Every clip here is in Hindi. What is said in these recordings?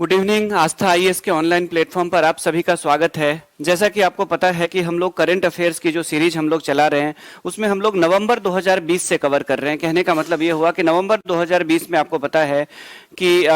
Good evening. आस्था आईएएस के ऑनलाइन प्लेटफॉर्म पर आप सभी का स्वागत है। जैसा कि आपको पता है कि हम लोग करंट अफेयर्स की जो सीरीज हम लोग चला रहे हैं उसमें हम लोग नवंबर 2020 से कवर कर रहे हैं। कहने का मतलब ये हुआ कि नवंबर 2020 में आपको पता है कि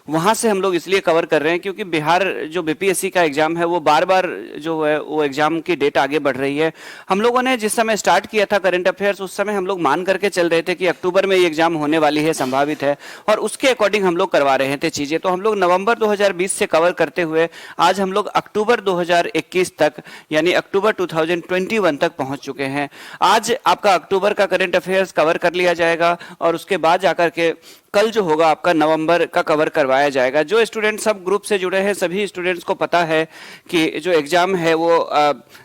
वहां से हम लोग इसलिए कवर कर रहे हैं क्योंकि बिहार जो बीपीएससी का एग्जाम है वो बार बार जो है वो एग्जाम की डेट आगे बढ़ रही है। हम लोगों ने जिस समय स्टार्ट किया था करंट अफेयर्स उस समय हम लोग मान करके चल रहे थे कि अक्टूबर में ये एग्जाम होने वाली है, संभावित है, और उसके अकॉर्डिंग हम लोग करवा रहे थे चीजें। तो हम लोग नवंबर 2020 से कवर करते हुए आज हम लोग अक्टूबर 2021 तक यानी अक्टूबर 2021 तक पहुंच चुके हैं। आज आपका अक्टूबर का करंट अफेयर्स कवर कर लिया जाएगा और उसके बाद जाकर के कल जो होगा आपका नवंबर का कवर करवाया जाएगा। जो स्टूडेंट सब ग्रुप से जुड़े हैं सभी स्टूडेंट्स को पता है कि जो एग्जाम है वो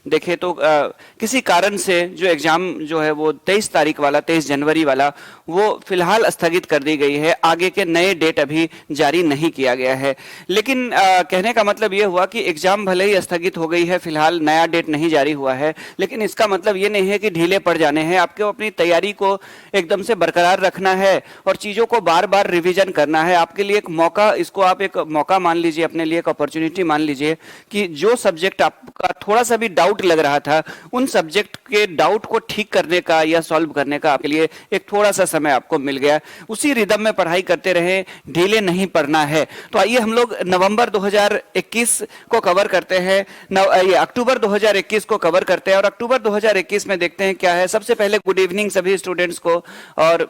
देखे तो किसी कारण से जो एग्जाम जो है वो 23 तारीख वाला 23 जनवरी वाला वो फिलहाल स्थगित कर दी गई है। आगे के नए डेट अभी जारी नहीं किया गया है। लेकिन कहने का मतलब ये हुआ कि एग्जाम भले ही स्थगित हो गई है, फिलहाल नया डेट नहीं जारी हुआ है, लेकिन इसका मतलब ये नहीं है कि ढीले पड़ जाने हैं। आपको अपनी तैयारी को एकदम से बरकरार रखना है और चीजों को बार बार रिवीजन करना है। आपके लिए एक मौका, इसको आप एक मौका मान लीजिए, अपने लिए एक अपॉर्चुनिटी मान लीजिए कि जो सब्जेक्ट आपका थोड़ा सा भी डाउट लग रहा था उन सब्जेक्ट के डाउट को ठीक करने का या सॉल्व करने का आपके लिए एक थोड़ा सा समय आपको मिल गया। उसी रिदम में पढ़ाई करते रहे, ढीले नहीं पड़ना है। तो आइए हम लोग नवंबर 2021 को कवर करते हैं, ये अक्टूबर 2021 को कवर करते हैं और अक्टूबर 2021 में देखते हैं क्या है। सबसे पहले गुड इवनिंग सभी स्टूडेंट्स को। और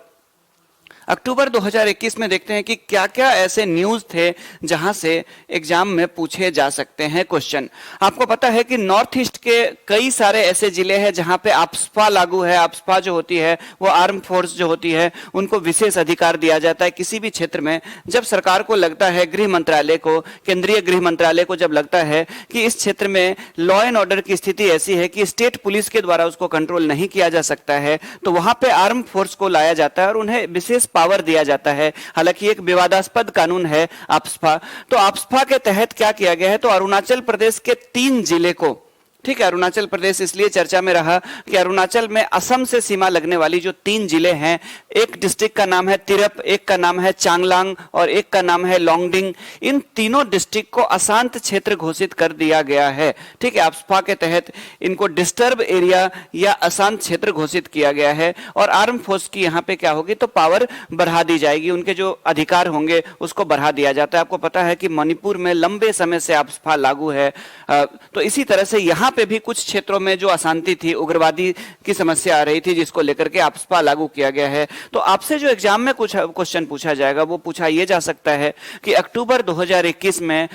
अक्टूबर 2021 में देखते हैं कि क्या क्या ऐसे न्यूज थे जहां से एग्जाम में पूछे जा सकते हैं क्वेश्चन। आपको पता है कि नॉर्थ ईस्ट के कई सारे ऐसे जिले हैं जहां पे AFSPA लागू है। AFSPA जो होती है वो आर्म फोर्स जो होती है उनको विशेष अधिकार दिया जाता है किसी भी क्षेत्र में। जब सरकार को लगता है, गृह मंत्रालय को, केंद्रीय गृह मंत्रालय को जब लगता है कि इस क्षेत्र में लॉ एंड ऑर्डर की स्थिति ऐसी है कि स्टेट पुलिस के द्वारा उसको कंट्रोल नहीं किया जा सकता है, तो वहां पे आर्म फोर्स को लाया जाता है और उन्हें विशेष पावर दिया जाता है। हालांकि एक विवादास्पद कानून है AFSPA। तो AFSPA के तहत क्या किया गया है, तो अरुणाचल प्रदेश के 3 जिले को, ठीक है, अरुणाचल प्रदेश इसलिए चर्चा में रहा कि अरुणाचल में असम से सीमा लगने वाली जो 3 जिले हैं, एक डिस्ट्रिक्ट का नाम है तिरप, एक का नाम है चांगलांग और एक का नाम है लोंगडिंग। इन तीनों डिस्ट्रिक्ट को अशांत क्षेत्र घोषित कर दिया गया है। ठीक है, AFSPA के तहत इनको डिस्टर्ब एरिया या अशांत क्षेत्र घोषित किया गया है और आर्म फोर्स की यहाँ पे क्या होगी, तो पावर बढ़ा दी जाएगी, उनके जो अधिकार होंगे उसको बढ़ा दिया जाता है। आपको पता है कि मणिपुर में लंबे समय से AFSPA लागू है। तो इसी तरह से यहाँ पे भी कुछ क्षेत्रों में जो अशांति थी, उग्रवादी की समस्या आ रही थी, जिसको लेकर के AFSPA लागू किया गया है। तो आपसे जो एग्जाम में कुछ क्वेश्चन पूछा जाएगा वो पूछा ये जा सकता है कि अक्टूबर 2021 में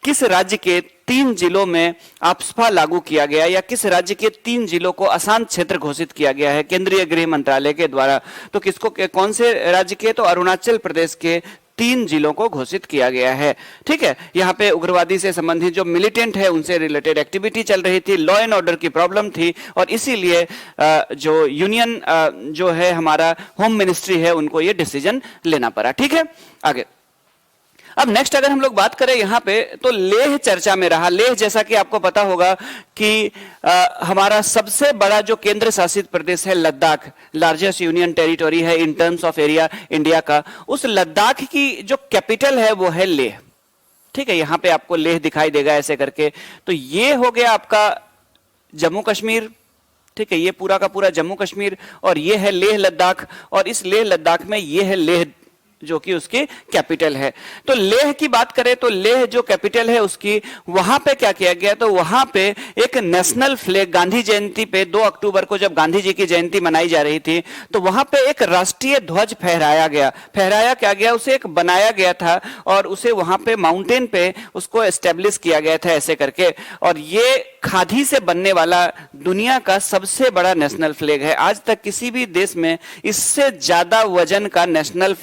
किस राज्य के 3 जिलों में AFSPA लागू किया गया या किस राज्य के 3 जिलों को अशांत क्षेत्र घोषित किया गया है केंद्रीय गृह मंत्रालय के द्वारा। तो किसको, कौन से राज्य के, तो अरुणाचल प्रदेश के 3 जिलों को घोषित किया गया है। ठीक है, यहाँ पे उग्रवादी से संबंधित जो मिलिटेंट है उनसे रिलेटेड एक्टिविटी चल रही थी, लॉ एंड ऑर्डर की प्रॉब्लम थी और इसीलिए जो यूनियन जो है हमारा होम मिनिस्ट्री है उनको ये डिसीजन लेना पड़ा। ठीक है, आगे अब नेक्स्ट अगर हम लोग बात करें यहाँ पे तो लेह चर्चा में रहा। लेह जैसा कि आपको पता होगा कि हमारा सबसे बड़ा जो केंद्र शासित प्रदेश है लद्दाख, लार्जेस्ट यूनियन टेरिटोरी है in terms of area India का, उस लद्दाख की जो कैपिटल है वो है लेह। ठीक है, यहाँ पे आपको लेह दिखाई देगा ऐसे करके। तो ये हो गया आपका जम्मू कश्मीर। ठीक है, ये पूरा का पूरा जम्मू कश्मीर और ये है लेह लद्दाख और इस लेह लद्दाख में ये है लेह जो कि उसकी कैपिटल है। तो लेह की बात करें तो लेह जो कैपिटल है उसकी, वहां पे क्या किया गया, तो वहां पे एक नेशनल फ्लैग, गांधी जयंती पे 2 अक्टूबर को जब गांधी जी की जयंती मनाई जा रही थी तो वहां पे एक राष्ट्रीय ध्वज फहराया गया। फहराया क्या गया, उसे एक बनाया गया था और उसे वहां पे माउंटेन पे उसको एस्टेब्लिश किया गया था ऐसे करके। और ये खादी से बनने वाला दुनिया का सबसे बड़ा नेशनल फ्लैग है। आज तक किसी भी देश में इससे ज्यादा वजन का नेशनल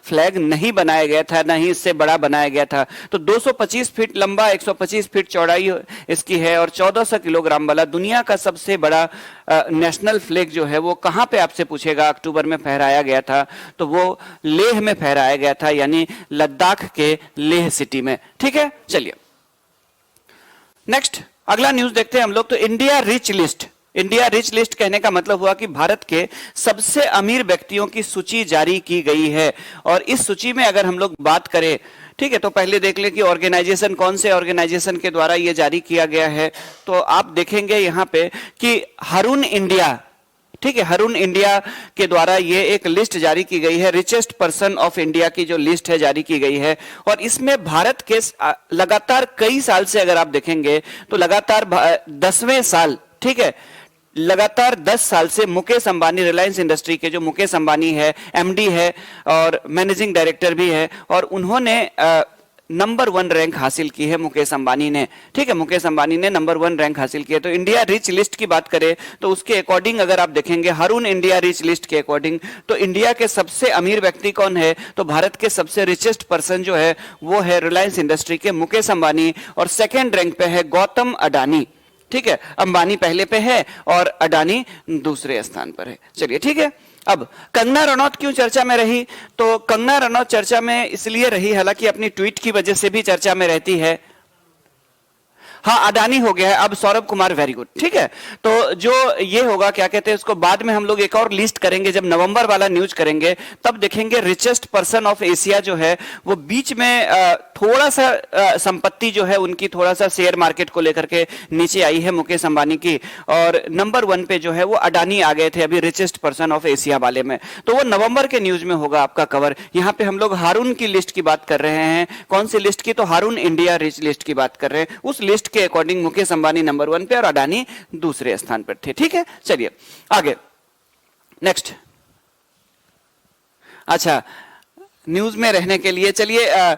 फ्लैग नहीं बनाया गया था, ना ही इससे बड़ा बनाया गया था। तो 225 फीट लंबा, 125 फीट चौड़ाई इसकी है और 1400 किलोग्राम वाला दुनिया का सबसे बड़ा नेशनल फ्लैग जो है वो कहां पे आपसे पूछेगा अक्टूबर में फहराया गया था, तो वो लेह में फहराया गया था, यानी लद्दाख के लेह सिटी में। ठीक है, चलिए नेक्स्ट अगला न्यूज देखते हैं हम लोग। तो India rich list, India rich list कहने का मतलब हुआ कि भारत के सबसे अमीर व्यक्तियों की सूची जारी की गई है। और इस सूची में अगर हम लोग बात करें, ठीक है, तो पहले देख लें कि ऑर्गेनाइजेशन कौन से ऑर्गेनाइजेशन के द्वारा यह जारी किया गया है। तो आप देखेंगे यहां पे कि हरून इंडिया, ठीक है, हरून इंडिया के द्वारा ये एक लिस्ट जारी की गई है, रिचेस्ट पर्सन ऑफ इंडिया की जो लिस्ट है जारी की गई है। और इसमें भारत के लगातार कई साल से अगर आप देखेंगे तो लगातार 10वें साल, ठीक है, लगातार 10 साल से मुकेश अंबानी, रिलायंस इंडस्ट्री के जो मुकेश अंबानी है, एमडी है और मैनेजिंग डायरेक्टर भी है, और उन्होंने नंबर 1 रैंक हासिल की है मुकेश अंबानी ने, ठीक है, मुकेश अंबानी ने नंबर 1 रैंक हासिल की है। तो इंडिया रिच लिस्ट की बात करें तो उसके अकॉर्डिंग अगर आप देखेंगे, हरून इंडिया रिच लिस्ट के अकॉर्डिंग, तो इंडिया के सबसे अमीर व्यक्ति कौन है, तो भारत के सबसे रिचेस्ट पर्सन जो है वो है रिलायंस इंडस्ट्री के मुकेश अंबानी, और सेकेंड रैंक पे है गौतम अडानी, ठीक है, अंबानी पहले पे है और अडानी दूसरे स्थान पर है। चलिए ठीक है। अब कंगना रनौत क्यों चर्चा में रही, तो कंगना रनौत चर्चा में इसलिए रही, हालांकि अपनी ट्वीट की वजह से भी चर्चा में रहती है। हाँ, अडानी हो गया है, अब सौरभ कुमार, वेरी गुड, ठीक है। तो जो ये होगा, क्या कहते हैं उसको, बाद में हम लोग एक और लिस्ट करेंगे, जब नवंबर वाला न्यूज करेंगे तब देखेंगे रिचेस्ट पर्सन ऑफ एशिया जो है वो बीच में थोड़ा सा संपत्ति जो है उनकी थोड़ा सा शेयर मार्केट को लेकर के नीचे आई है मुकेश अंबानी की, और नंबर 1 पे जो है वो अडानी आ गए थे अभी रिचेस्ट पर्सन ऑफ एशिया वाले में। तो वो नवंबर के न्यूज में होगा आपका कवर। यहाँ पे हम लोग हारून की लिस्ट की बात कर रहे हैं। कौन सी लिस्ट की, तो हारून इंडिया रिच लिस्ट की बात कर रहे हैं। उस लिस्ट के अकॉर्डिंग मुकेश अंबानी नंबर 1 पे और अडानी दूसरे स्थान पर थे, ठीक है। चलिए आगे, नेक्स्ट। अच्छा, न्यूज में रहने के लिए चलिए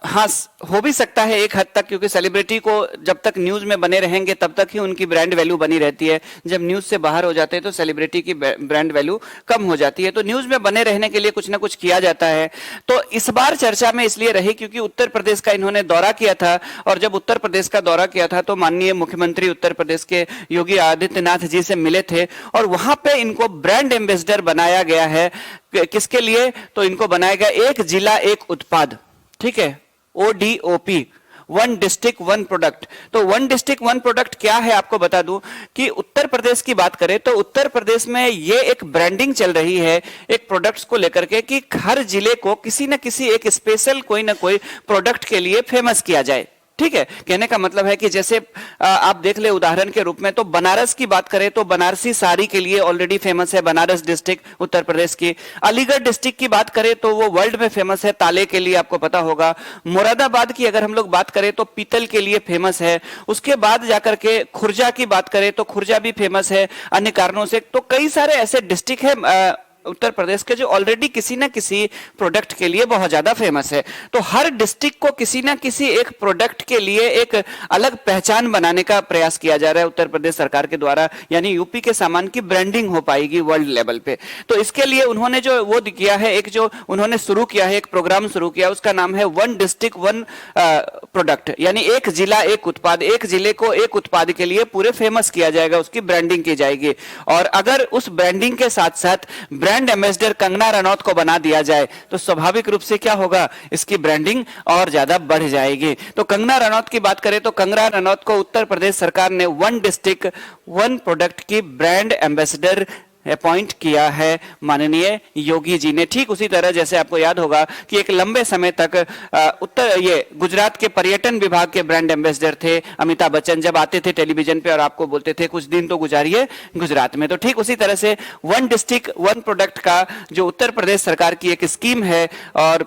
हाँ, हो भी सकता है एक हद तक, क्योंकि सेलिब्रिटी को जब तक न्यूज में बने रहेंगे तब तक ही उनकी ब्रांड वैल्यू बनी रहती है। जब न्यूज से बाहर हो जाते हैं तो सेलिब्रिटी की ब्रांड वैल्यू कम हो जाती है। तो न्यूज में बने रहने के लिए कुछ ना कुछ किया जाता है। तो इस बार चर्चा में इसलिए रही क्योंकि उत्तर प्रदेश का इन्होंने दौरा किया था, और जब उत्तर प्रदेश का दौरा किया था तो माननीय मुख्यमंत्री उत्तर प्रदेश के योगी आदित्यनाथ जी से मिले थे, और वहां पे इनको ब्रांड एम्बेसडर बनाया गया है। किसके लिए, तो इनको बनाया गया एक जिला एक उत्पाद, ठीक है, ODOP, 1 डिस्ट्रिक्ट 1 प्रोडक्ट। तो 1 डिस्ट्रिक्ट 1 प्रोडक्ट क्या है, आपको बता दूं कि उत्तर प्रदेश की बात करें तो उत्तर प्रदेश में ये एक ब्रांडिंग चल रही है एक प्रोडक्ट्स को लेकर के कि हर जिले को किसी न किसी एक स्पेशल कोई ना कोई प्रोडक्ट के लिए फेमस किया जाए, ठीक है। कहने का मतलब है कि जैसे आप देख ले उदाहरण के रूप में, तो बनारस की बात करें तो बनारसी साड़ी के लिए ऑलरेडी फेमस है बनारस डिस्ट्रिक्ट उत्तर प्रदेश की। अलीगढ़ डिस्ट्रिक्ट की बात करें तो वो वर्ल्ड में फेमस है ताले के लिए, आपको पता होगा। मुरादाबाद की अगर हम लोग बात करें तो पीतल के लिए फेमस है। उसके बाद जाकर के खुर्जा की बात करें तो खुर्जा भी फेमस है अन्य कारणों से। तो कई सारे ऐसे डिस्ट्रिक्ट है उत्तर प्रदेश के जो ऑलरेडी किसी ना किसी प्रोडक्ट के लिए बहुत ज्यादा फेमस है। तो हर डिस्ट्रिक्ट को किसी ना किसी एक प्रोडक्ट के लिए एक अलग पहचान बनाने का प्रयास किया जा रहा है उत्तर प्रदेश सरकार के द्वारा, यानी यूपी के सामान की ब्रांडिंग हो पाएगी वर्ल्ड लेवल पे। तो इसके लिए उन्होंने जो वो किया है, एक जो उन्होंने शुरू किया है, एक प्रोग्राम शुरू किया, उसका नाम है 1 डिस्ट्रिक्ट 1 प्रोडक्ट, यानी एक जिला एक उत्पाद। एक जिले को एक उत्पाद के लिए पूरे फेमस किया जाएगा, उसकी ब्रांडिंग की जाएगी। और अगर उस ब्रांडिंग के साथ साथ ब्रांड एम्बेसडर कंगना रनौत को बना दिया जाए तो स्वाभाविक रूप से क्या होगा, इसकी ब्रांडिंग और ज्यादा बढ़ जाएगी। तो कंगना रनौत की बात करें तो कंगना रनौत को उत्तर प्रदेश सरकार ने 1 डिस्ट्रिक्ट 1 प्रोडक्ट की ब्रांड एम्बेसडर अपॉइंट किया है माननीय योगी जी ने। ठीक उसी तरह जैसे आपको याद होगा कि एक लंबे समय तक ये गुजरात के पर्यटन विभाग के ब्रांड एम्बेसडर थे अमिताभ बच्चन, जब आते थे टेलीविजन पे और आपको बोलते थे कुछ दिन तो गुजारिए गुजरात में। तो ठीक उसी तरह से 1 डिस्ट्रिक्ट 1 प्रोडक्ट का जो उत्तर प्रदेश सरकार की एक स्कीम है, और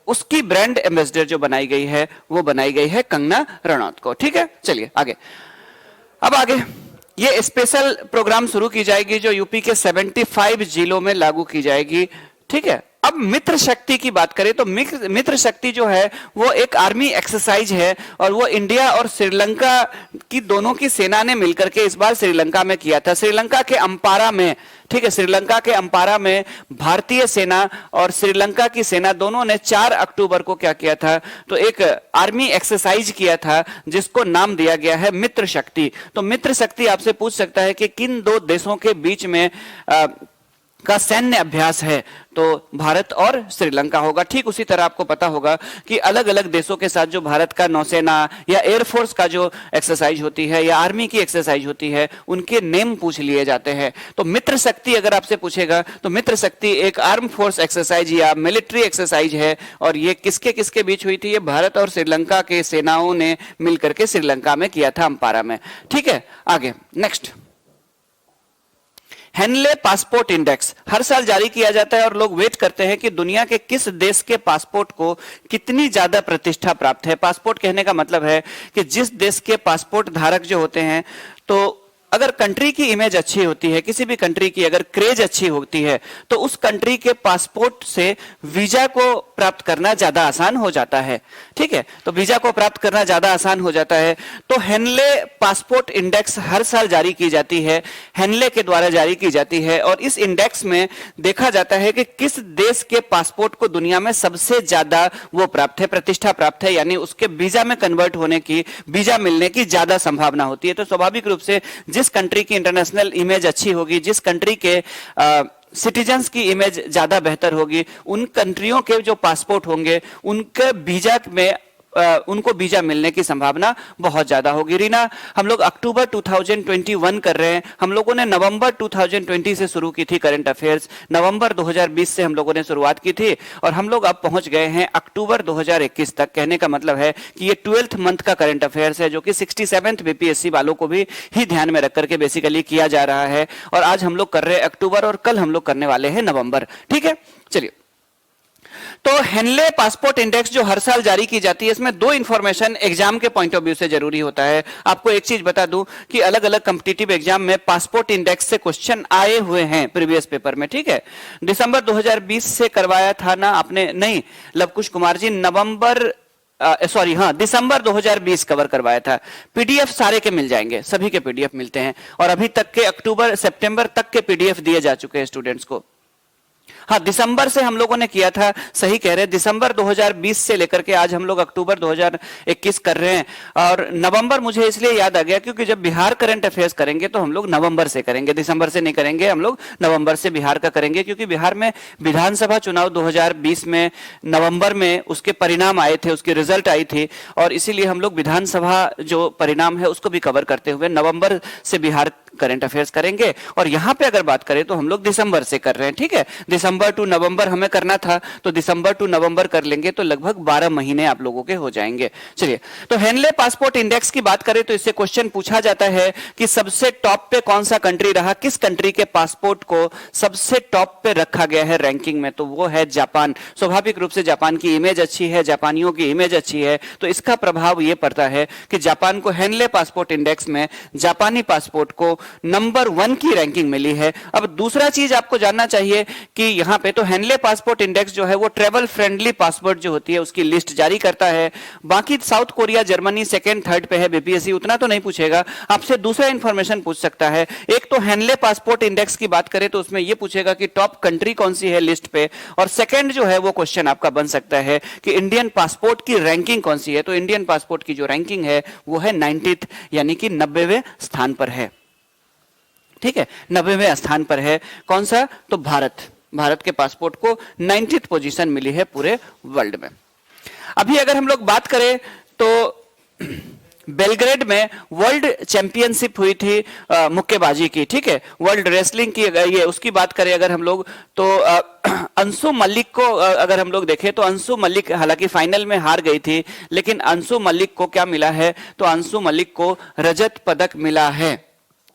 उसकी ब्रांड एम्बेसडर जो बनाई गई है वो बनाई गई है कंगना रनौत को। ठीक है, चलिए आगे। अब आगे ये स्पेशल प्रोग्राम शुरू की जाएगी जो यूपी के 75 जिलों में लागू की जाएगी। ठीक है, अब मित्र शक्ति की बात करें तो मित्र शक्ति जो है वो एक आर्मी एक्सरसाइज है, और वो इंडिया और श्रीलंका की दोनों की सेना ने मिलकर के इस बार श्रीलंका में किया था। श्रीलंका के अंपारा में, ठीक है, श्रीलंका के अंपारा में भारतीय सेना और श्रीलंका की सेना दोनों ने 4 अक्टूबर को क्या किया था, तो एक आर्मी एक्सरसाइज किया था जिसको नाम दिया गया है मित्र शक्ति। तो मित्र शक्ति आपसे पूछ सकता है कि किन 2 देशों के बीच में का सैन्य अभ्यास है तो भारत और श्रीलंका होगा। ठीक उसी तरह आपको पता होगा कि अलग अलग देशों के साथ जो भारत का नौसेना या एयरफोर्स का जो एक्सरसाइज होती है या आर्मी की एक्सरसाइज होती है उनके नेम पूछ लिए जाते हैं। तो मित्र शक्ति अगर आपसे पूछेगा तो मित्र शक्ति एक आर्म फोर्स एक्सरसाइज या मिलिट्री एक्सरसाइज है और ये किसके किसके बीच हुई थी? ये भारत और श्रीलंका के सेनाओं ने मिलकर के श्रीलंका में किया था, अम्पारा में। ठीक है, आगे नेक्स्ट। हेनले पासपोर्ट इंडेक्स हर साल जारी किया जाता है और लोग वेट करते हैं कि दुनिया के किस देश के पासपोर्ट को कितनी ज्यादा प्रतिष्ठा प्राप्त है। पासपोर्ट कहने का मतलब है कि जिस देश के पासपोर्ट धारक जो होते हैं, तो अगर कंट्री की इमेज अच्छी होती है, किसी भी कंट्री की अगर क्रेज अच्छी होती है, तो उस कंट्री के पासपोर्ट से वीजा को प्राप्त करना ज्यादा आसान हो जाता है। ठीक है, तो वीजा को प्राप्त करना ज्यादा आसान हो जाता है। तो हेनले पासपोर्ट इंडेक्स हर साल जारी की जाती है, हेनले के द्वारा जारी की जाती है और इस इंडेक्स में देखा जाता है कि किस देश के पासपोर्ट को दुनिया में सबसे ज्यादा वो प्राप्त है, प्रतिष्ठा प्राप्त है, यानी उसके वीजा में कन्वर्ट होने की, वीजा मिलने की ज्यादा संभावना होती है। तो स्वाभाविक रूप से जिस कंट्री की इंटरनेशनल इमेज अच्छी होगी, जिस कंट्री के सिटीजन्स की इमेज ज्यादा बेहतर होगी, उन कंट्रियों के जो पासपोर्ट होंगे उनके वीजा में उनको वीजा मिलने की संभावना बहुत ज्यादा होगी। रीना, हम लोग अक्टूबर 2021 कर रहे हैं, हम लोगों ने नवंबर 2020 से शुरू की थी करंट अफेयर्स, नवंबर 2020 से हम लोगों ने शुरुआत की थी और हम लोग अब पहुंच गए हैं अक्टूबर 2021 तक। कहने का मतलब है कि ये 12th मंथ का करंट अफेयर्स है जो कि 67th बीपीएससी वालों को भी ही ध्यान में रख करके बेसिकली किया जा रहा है। और आज हम लोग कर रहे हैं अक्टूबर और कल हम लोग करने वाले हैं नवंबर। ठीक है, चलिए। तो हेनले पासपोर्ट इंडेक्स जो हर साल जारी की जाती है, इसमें दो इंफॉर्मेशन एग्जाम के पॉइंट ऑफ व्यू से जरूरी होता है। आपको एक चीज बता दूं कि अलग अलग कॉम्पिटिटिव एग्जाम में पासपोर्ट इंडेक्स से क्वेश्चन आए हुए हैं प्रीवियस पेपर में। ठीक है, दिसंबर 2020 से करवाया था ना आपने? नहीं, लवकुश कुमार जी, दिसंबर 2020 कवर करवाया था। पीडीएफ सारे के मिल जाएंगे, सभी के पीडीएफ मिलते हैं और अभी तक के अक्टूबर सितंबर तक के पीडीएफ दिए जा चुके हैं स्टूडेंट्स को। हाँ, दिसंबर से हम लोगों ने किया था, सही कह रहे हैं, दिसंबर 2020 से लेकर के आज हम लोग अक्टूबर 2021 कर रहे हैं। और नवंबर मुझे इसलिए याद आ गया क्योंकि जब बिहार करंट अफेयर्स करेंगे तो हम लोग नवंबर से करेंगे, दिसंबर से नहीं करेंगे, हम लोग नवंबर से बिहार का करेंगे क्योंकि बिहार में विधानसभा चुनाव 2020 में नवंबर में उसके परिणाम आए थे, उसकी रिजल्ट आई थी और इसीलिए हम लोग विधानसभा जो परिणाम है उसको भी कवर करते हुए नवंबर से बिहार करंट अफेयर्स करेंगे। और यहां पे अगर बात करें तो हम लोग दिसंबर से कर रहे हैं। ठीक है, दिसंबर टू नवंबर हमें करना था तो दिसंबर टू नवंबर कर लेंगे तो लगभग 12 महीने आप लोगों के हो जाएंगे। चलिए, तो हेनले पासपोर्ट इंडेक्स की बात करें तो इससे क्वेश्चन पूछा जाता है कि सबसे टॉप पे कौन सा कंट्री रहा, किस कंट्री के पासपोर्ट को सबसे टॉप पे रखा गया है रैंकिंग में, तो वो है जापान। स्वाभाविक रूप से जापान की इमेज अच्छी है, जापानियों की इमेज अच्छी है, तो इसका प्रभाव ये पड़ता है कि जापान को हेनले पासपोर्ट इंडेक्स में जापानी पासपोर्ट को नंबर 1 की रैंकिंग मिली है। अब दूसरा चीज आपको जानना चाहिए कि यहां पे तो हेनले पासपोर्ट इंडेक्स जो है वो ट्रेवल फ्रेंडली पासपोर्ट जो होती है उसकी लिस्ट जारी करता है। बाकी south Korea, Germany second third पे है, बीपीएससी उतना तो नहीं पूछेगा, आपसे दूसरा इंफॉर्मेशन पूछ सकता है। एक तो हेनले पासपोर्ट इंडेक्स की बात करें तो उसमें यह पूछेगा कि टॉप कंट्री कौन सी है लिस्ट पे, और सेकंड जो है वो क्वेश्चन आपका बन सकता है कि इंडियन पासपोर्ट की रैंकिंग कौन सी है। तो इंडियन पासपोर्ट की जो रैंकिंग है वो है 90th यानी कि 90वें स्थान पर है। ठीक है, 90वें स्थान पर है। कौन सा? तो भारत के पासपोर्ट को 90th पोजीशन मिली है पूरे वर्ल्ड में। अभी अगर हम लोग बात करें तो बेलग्रेड में वर्ल्ड चैंपियनशिप हुई थी मुक्केबाजी की। ठीक है, वर्ल्ड रेसलिंग की ये उसकी बात करें अगर हम लोग तो अंशु मलिक को अगर हम लोग देखें तो अंशु मलिक हालांकि फाइनल में हार गई थी, लेकिन अंशु मलिक को क्या मिला है? तो अंशु मलिक को रजत पदक मिला है।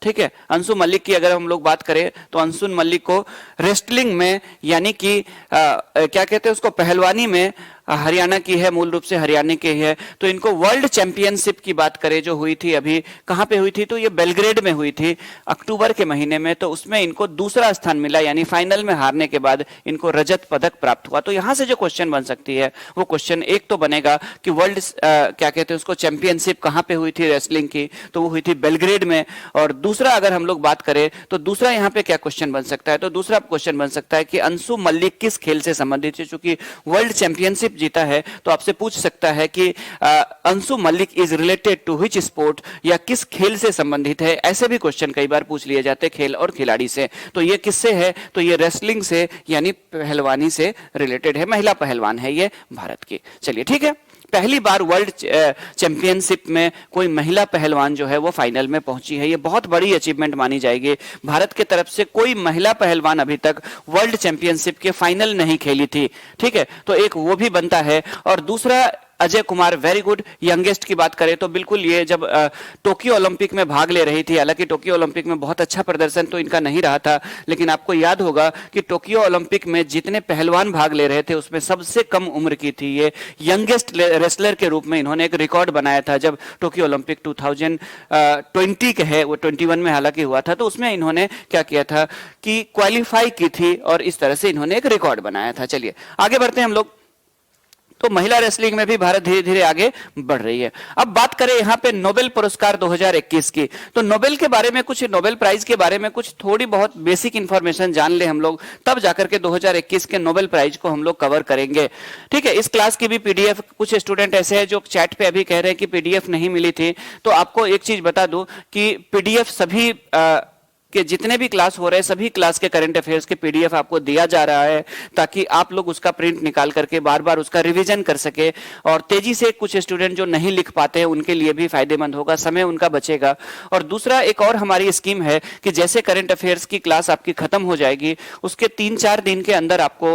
ठीक है, अंशु मलिक की अगर हम लोग बात करें तो अंशु मलिक को रेसलिंग में यानी कि क्या कहते हैं उसको, पहलवानी में हरियाणा की है, मूल रूप से हरियाणा की है। तो इनको वर्ल्ड चैंपियनशिप की बात करें जो हुई थी अभी, कहां पे हुई थी? तो ये बेलग्रेड में हुई थी अक्टूबर के महीने में। तो उसमें इनको दूसरा स्थान मिला, यानी फाइनल में हारने के बाद इनको रजत पदक प्राप्त हुआ। तो यहां से जो क्वेश्चन बन सकती है वो क्वेश्चन एक तो बनेगा कि वर्ल्ड क्या कहते हैं उसको, चैंपियनशिप कहां पे हुई थी रेसलिंग की? तो वो हुई थी बेलग्रेड में। और दूसरा अगर हम लोग बात करें तो दूसरा यहाँ पे क्या क्वेश्चन बन सकता है? तो दूसरा क्वेश्चन बन सकता है कि अंशु मलिक किस खेल से संबंधित है, चूंकि वर्ल्ड चैंपियनशिप जीता है तो आपसे पूछ सकता है कि Anshu Malik is related to which sport, या किस खेल से संबंधित है। ऐसे भी क्वेश्चन कई बार पूछ लिए जाते हैं खेल और खिलाड़ी से। तो ये किससे है, तो ये रेसलिंग से यानी पहलवानी से रिलेटेड है, महिला पहलवान है ये भारत की। चलिए ठीक है, पहली बार वर्ल्ड चैंपियनशिप में कोई महिला पहलवान जो है वो फाइनल में पहुंची है, ये बहुत बड़ी अचीवमेंट मानी जाएगी। भारत की तरफ से कोई महिला पहलवान अभी तक वर्ल्ड चैंपियनशिप के फाइनल नहीं खेली थी, ठीक है, तो एक वो भी बनता है। और दूसरा Ajay Kumar, very good. Youngest की बात करें तो बिल्कुल ये जब टोक्यो ओलंपिक में भाग ले रही थी, हालांकि टोक्यो ओलंपिक में बहुत अच्छा प्रदर्शन तो इनका नहीं रहा था, लेकिन आपको याद होगा कि टोक्यो ओलंपिक में जितने पहलवान भाग ले रहे थे उसमें सबसे कम उम्र की थी ये। यंगेस्ट रेसलर के रूप में इन्होंने एक रिकॉर्ड बनाया था जब टोक्यो ओलंपिक 2020 के है, वो 21 में हालांकि हुआ था, तो उसमें इन्होंने क्या किया था कि क्वालिफाई की थी और इस तरह से इन्होंने एक रिकॉर्ड बनाया था। चलिए आगे बढ़ते हैं हम लोग। तो महिला रेसलिंग में भी भारत धीरे धीरे आगे बढ़ रही है। अब बात करें यहाँ पे नोबेल पुरस्कार 2021 की, तो नोबेल के बारे में कुछ, नोबेल प्राइज के बारे में कुछ थोड़ी बहुत बेसिक इंफॉर्मेशन जान ले हम लोग, तब जाकर के 2021 के नोबेल प्राइज को हम लोग कवर करेंगे। ठीक है, इस क्लास की भी पीडीएफ, कुछ स्टूडेंट ऐसे हैं जो चैट पे अभी कह रहे हैं कि पीडीएफ नहीं मिली थी, तो आपको एक चीज बता दूं कि पीडीएफ सभी कि जितने भी क्लास हो रहे हैं सभी क्लास के करंट अफेयर्स के पीडीएफ आपको दिया जा रहा है, ताकि आप लोग उसका प्रिंट निकाल करके बार बार उसका रिवीजन कर सके, और तेजी से कुछ स्टूडेंट जो नहीं लिख पाते हैं उनके लिए भी फायदेमंद होगा, समय उनका बचेगा। और दूसरा एक और हमारी स्कीम है कि जैसे करंट अफेयर्स की क्लास आपकी खत्म हो जाएगी, उसके 3-4 दिन के अंदर आपको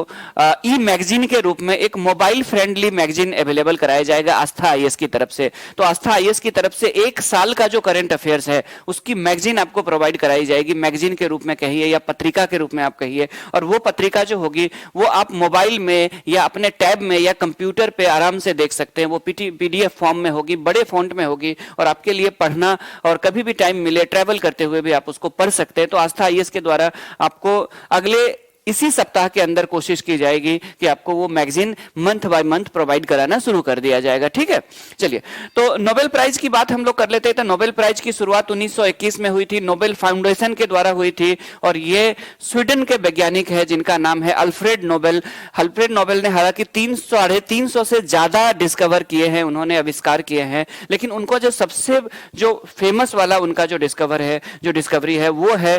ई मैगजीन के रूप में एक मोबाइल फ्रेंडली मैगजीन अवेलेबल कराया जाएगा आस्था आईएएस की तरफ से। तो आस्था आईएएस की तरफ से 1 साल का जो करंट अफेयर्स है उसकी मैगजीन आपको प्रोवाइड कराई जाएगी, मैगजीन के रूप में कहिए या पत्रिका के रूप में आप कहिए। और वो पत्रिका जो होगी वो आप मोबाइल में या अपने टैब में या कंप्यूटर पे आराम से देख सकते हैं। वो पीडीएफ फॉर्म में होगी, बड़े फॉन्ट में होगी, और आपके लिए पढ़ना और कभी भी टाइम मिले ट्रैवल करते हुए भी आप उसको पढ़ सकते हैं। तो आस्था आईएएस के द्वारा आपको अगले इसी सप्ताह के अंदर कोशिश की जाएगी कि आपको वो magazine month by month provide कराना शुरू कर दिया जाएगा। ठीक है, चलिए तो नोबेल प्राइज की बात हम लोग कर लेते हैं। तो नोबेल प्राइज की शुरुआत 1921 में हुई थी, नोबेल फाउंडेशन के द्वारा हुई थी, और ये स्वीडन के वैज्ञानिक है जिनका नाम है अल्फ्रेड नोबेल। अल्फ्रेड नोबेल ने हालांकि 300 से ज्यादा डिस्कवर किए हैं, उन्होंने आविष्कार किए हैं, लेकिन उनको जो सबसे जो फेमस वाला उनका जो डिस्कवरी है वो है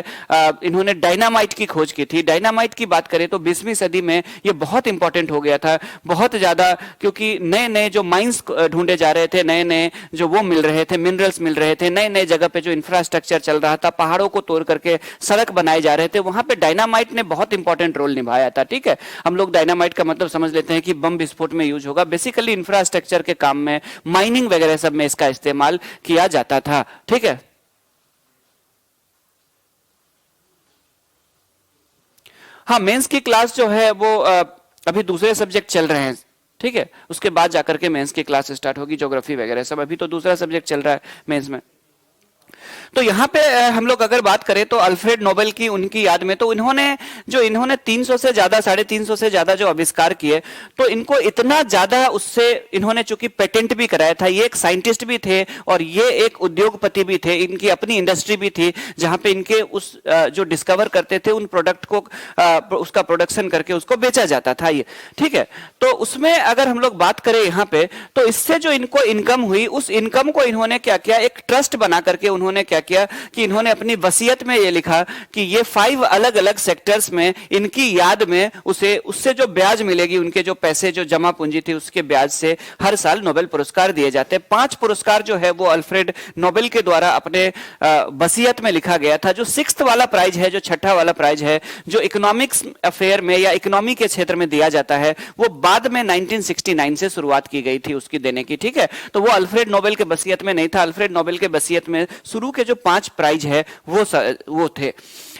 इन्होंने डायनामाइट की खोज की थी। डायनामाइट की बात करें तो 20वीं सदी में ये बहुत इंपॉर्टेंट हो गया था, बहुत ज्यादा, क्योंकि नए नए जो माइंस ढूंढे जा रहे थे, नए नए जो वो मिल रहे थे, मिनरल्स मिल रहे थे, नए नए जगह पे जो इंफ्रास्ट्रक्चर चल रहा था, पहाड़ों को तोड़ करके सड़क बनाए जा रहे थे, वहां पे डायनामाइट ने बहुत इंपॉर्टेंट रोल निभाया था। ठीक है, हम लोग डायनामाइट का मतलब समझ लेते हैं कि बम विस्फोट में यूज होगा, बेसिकली इंफ्रास्ट्रक्चर के काम में, माइनिंग वगैरह सब में इसका इस्तेमाल किया जाता था। ठीक है, हाँ, मेंस की क्लास जो है वो अभी दूसरे सब्जेक्ट चल रहे हैं। ठीक है, उसके बाद जाकर के मेंस की क्लास स्टार्ट होगी, ज्योग्राफी वगैरह सब, अभी तो दूसरा सब्जेक्ट चल रहा है मेंस में। तो यहाँ पे हम लोग अगर बात करें तो अल्फ्रेड नोबेल की, उनकी याद में, तो इन्होंने 300 से ज्यादा, 350 से ज्यादा जो आविष्कार किए, तो इनको इतना ज्यादा उससे इन्होंने चूंकि पेटेंट भी कराया था, ये एक साइंटिस्ट भी थे और ये एक उद्योगपति भी थे, इनकी अपनी इंडस्ट्री भी थी जहां पे इनके उस जो डिस्कवर करते थे उन प्रोडक्ट को उसका प्रोडक्शन करके उसको बेचा जाता था ये। ठीक है, तो उसमें अगर हम लोग बात करें यहाँ पे, तो इससे जो इनको इनकम हुई, उस इनकम को इन्होंने क्या किया, एक ट्रस्ट बना करके उन्होंने क्या किया कि इन्होंने अपनी वसीयत में ये लिखा कि ये 5 अलग अलग सेक्टर्स में इनकी याद में उससे जो ब्याज मिलेगी, उनके जो पैसे जो जमा पूंजी थी उसके ब्याज से हर साल नोबेल पुरस्कार दिए जाते हैं। 5 पुरस्कार जो है वो अल्फ्रेड नोबेल के द्वारा अपने वसीयत में लिखा गया था। जो 6th वाला प्राइज है, जो 6ठा वाला प्राइज है, जो इकोनॉमिक्स अफेयर में या इकोनॉमी के क्षेत्र में दिया जाता है, वो बाद में 1969 से शुरुआत की गई थी उसकी देने की। ठीक है, तो वो अल्फ्रेड नोबेल के वसीयत में नहीं था। अल्फ्रेड नोबेल के वसीयत में शुरू के जो 5 प्राइज है वो थे।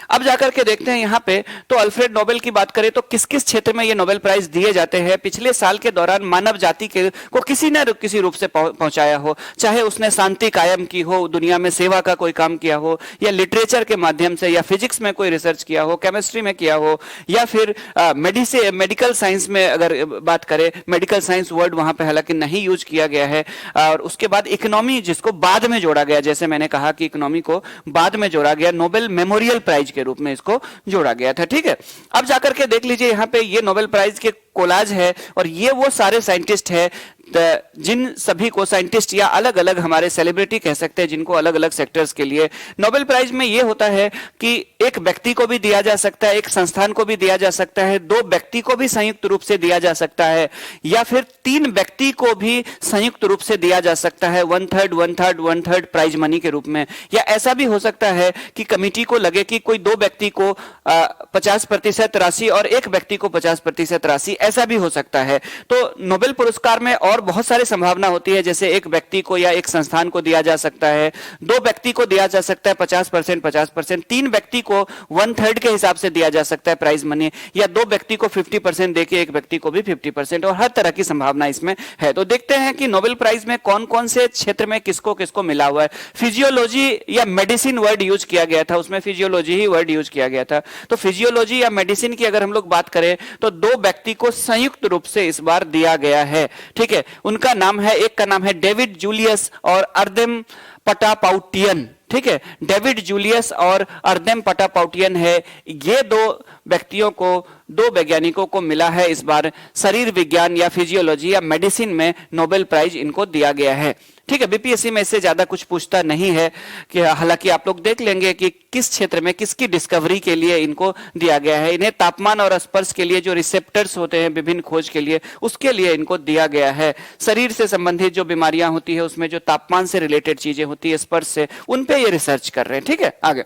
अब जाकर के देखते हैं यहाँ पे, तो अल्फ्रेड नोबेल की बात करें तो किस किस क्षेत्र में ये नोबेल प्राइज दिए जाते हैं। पिछले साल के दौरान मानव जाति को किसी न किसी रूप से पहुंचाया हो, चाहे उसने शांति कायम की हो, दुनिया में सेवा का कोई काम किया हो, या लिटरेचर के माध्यम से, या फिजिक्स में कोई रिसर्च किया हो, केमिस्ट्री में किया हो, या फिर मेडिकल साइंस में अगर बात करें, मेडिकल साइंस वर्ड वहां पे हालांकि नहीं यूज किया गया है। और उसके बाद इकोनॉमी, जिसको बाद में जोड़ा गया, जैसे मैंने कहा कहा कि इकोनॉमी को बाद में जोड़ा गया, नोबेल मेमोरियल प्राइज के रूप में इसको जोड़ा गया था। ठीक है, अब जाकर के देख लीजिए यहाँ पे ये नोबेल प्राइज के कोलाज है और ये वो सारे साइंटिस्ट है जिन सभी को साइंटिस्ट या अलग अलग हमारे सेलिब्रिटी कह सकते हैं जिनको अलग अलग सेक्टर्स के लिए नोबेल प्राइज में ये होता है कि एक व्यक्ति को भी दिया जा सकता है, एक संस्थान को भी दिया जा सकता है, दो व्यक्ति को भी संयुक्त रूप से दिया जा सकता है, या फिर तीन व्यक्ति को भी संयुक्त रूप से दिया जा सकता है, 1/3 1/3 1/3 प्राइज मनी के रूप में। या ऐसा भी हो सकता है कि कमिटी को लगे कि कोई दो व्यक्ति को 50% राशि और एक व्यक्ति को 50% राशि, ऐसा भी हो सकता है। तो नोबेल पुरस्कार में और बहुत सारी संभावना होती है, जैसे एक व्यक्ति को या एक संस्थान को दिया जा सकता है, दो व्यक्ति को दिया जा सकता है 50% 50%, तीन व्यक्ति को 1/3 के हिसाब से दिया जा सकता है प्राइज मनी, या दो व्यक्ति को 50% देके एक व्यक्ति को भी 50%, और हर तरह की संभावना इसमें है। तो देखते हैं कि नोबेल प्राइज में कौन कौन से क्षेत्र में किसको किसको मिला हुआ है। फिजियोलॉजी या मेडिसिन वर्ड यूज किया गया था, उसमें फिजियोलॉजी ही वर्ड यूज किया गया था। तो फिजियोलॉजी या मेडिसिन की अगर हम लोग बात करें तो दो व्यक्ति को संयुक्त रूप से इस बार दिया गया है। ठीक है, उनका नाम है, एक का नाम है डेविड जूलियस और अर्देम पटापाउटियन। ठीक है, डेविड जूलियस और अर्देम पटापाउटियन है, ये दो व्यक्तियों को, दो वैज्ञानिकों को मिला है इस बार शरीर विज्ञान या फिजियोलॉजी या मेडिसिन में नोबेल प्राइज इनको दिया गया है। ठीक है, बीपीएससी में इससे ज्यादा कुछ पूछता नहीं है कि हालांकि आप लोग देख लेंगे कि किस क्षेत्र में किसकी डिस्कवरी के लिए इनको दिया गया है। इन्हें तापमान और स्पर्श के लिए जो रिसेप्टर्स होते हैं विभिन्न खोज के लिए, उसके लिए इनको दिया गया है। शरीर से संबंधित जो बीमारियां होती है उसमें जो तापमान से रिलेटेड चीजें होती है, स्पर्श से, उन पे ये रिसर्च कर रहे हैं। ठीक है, आगे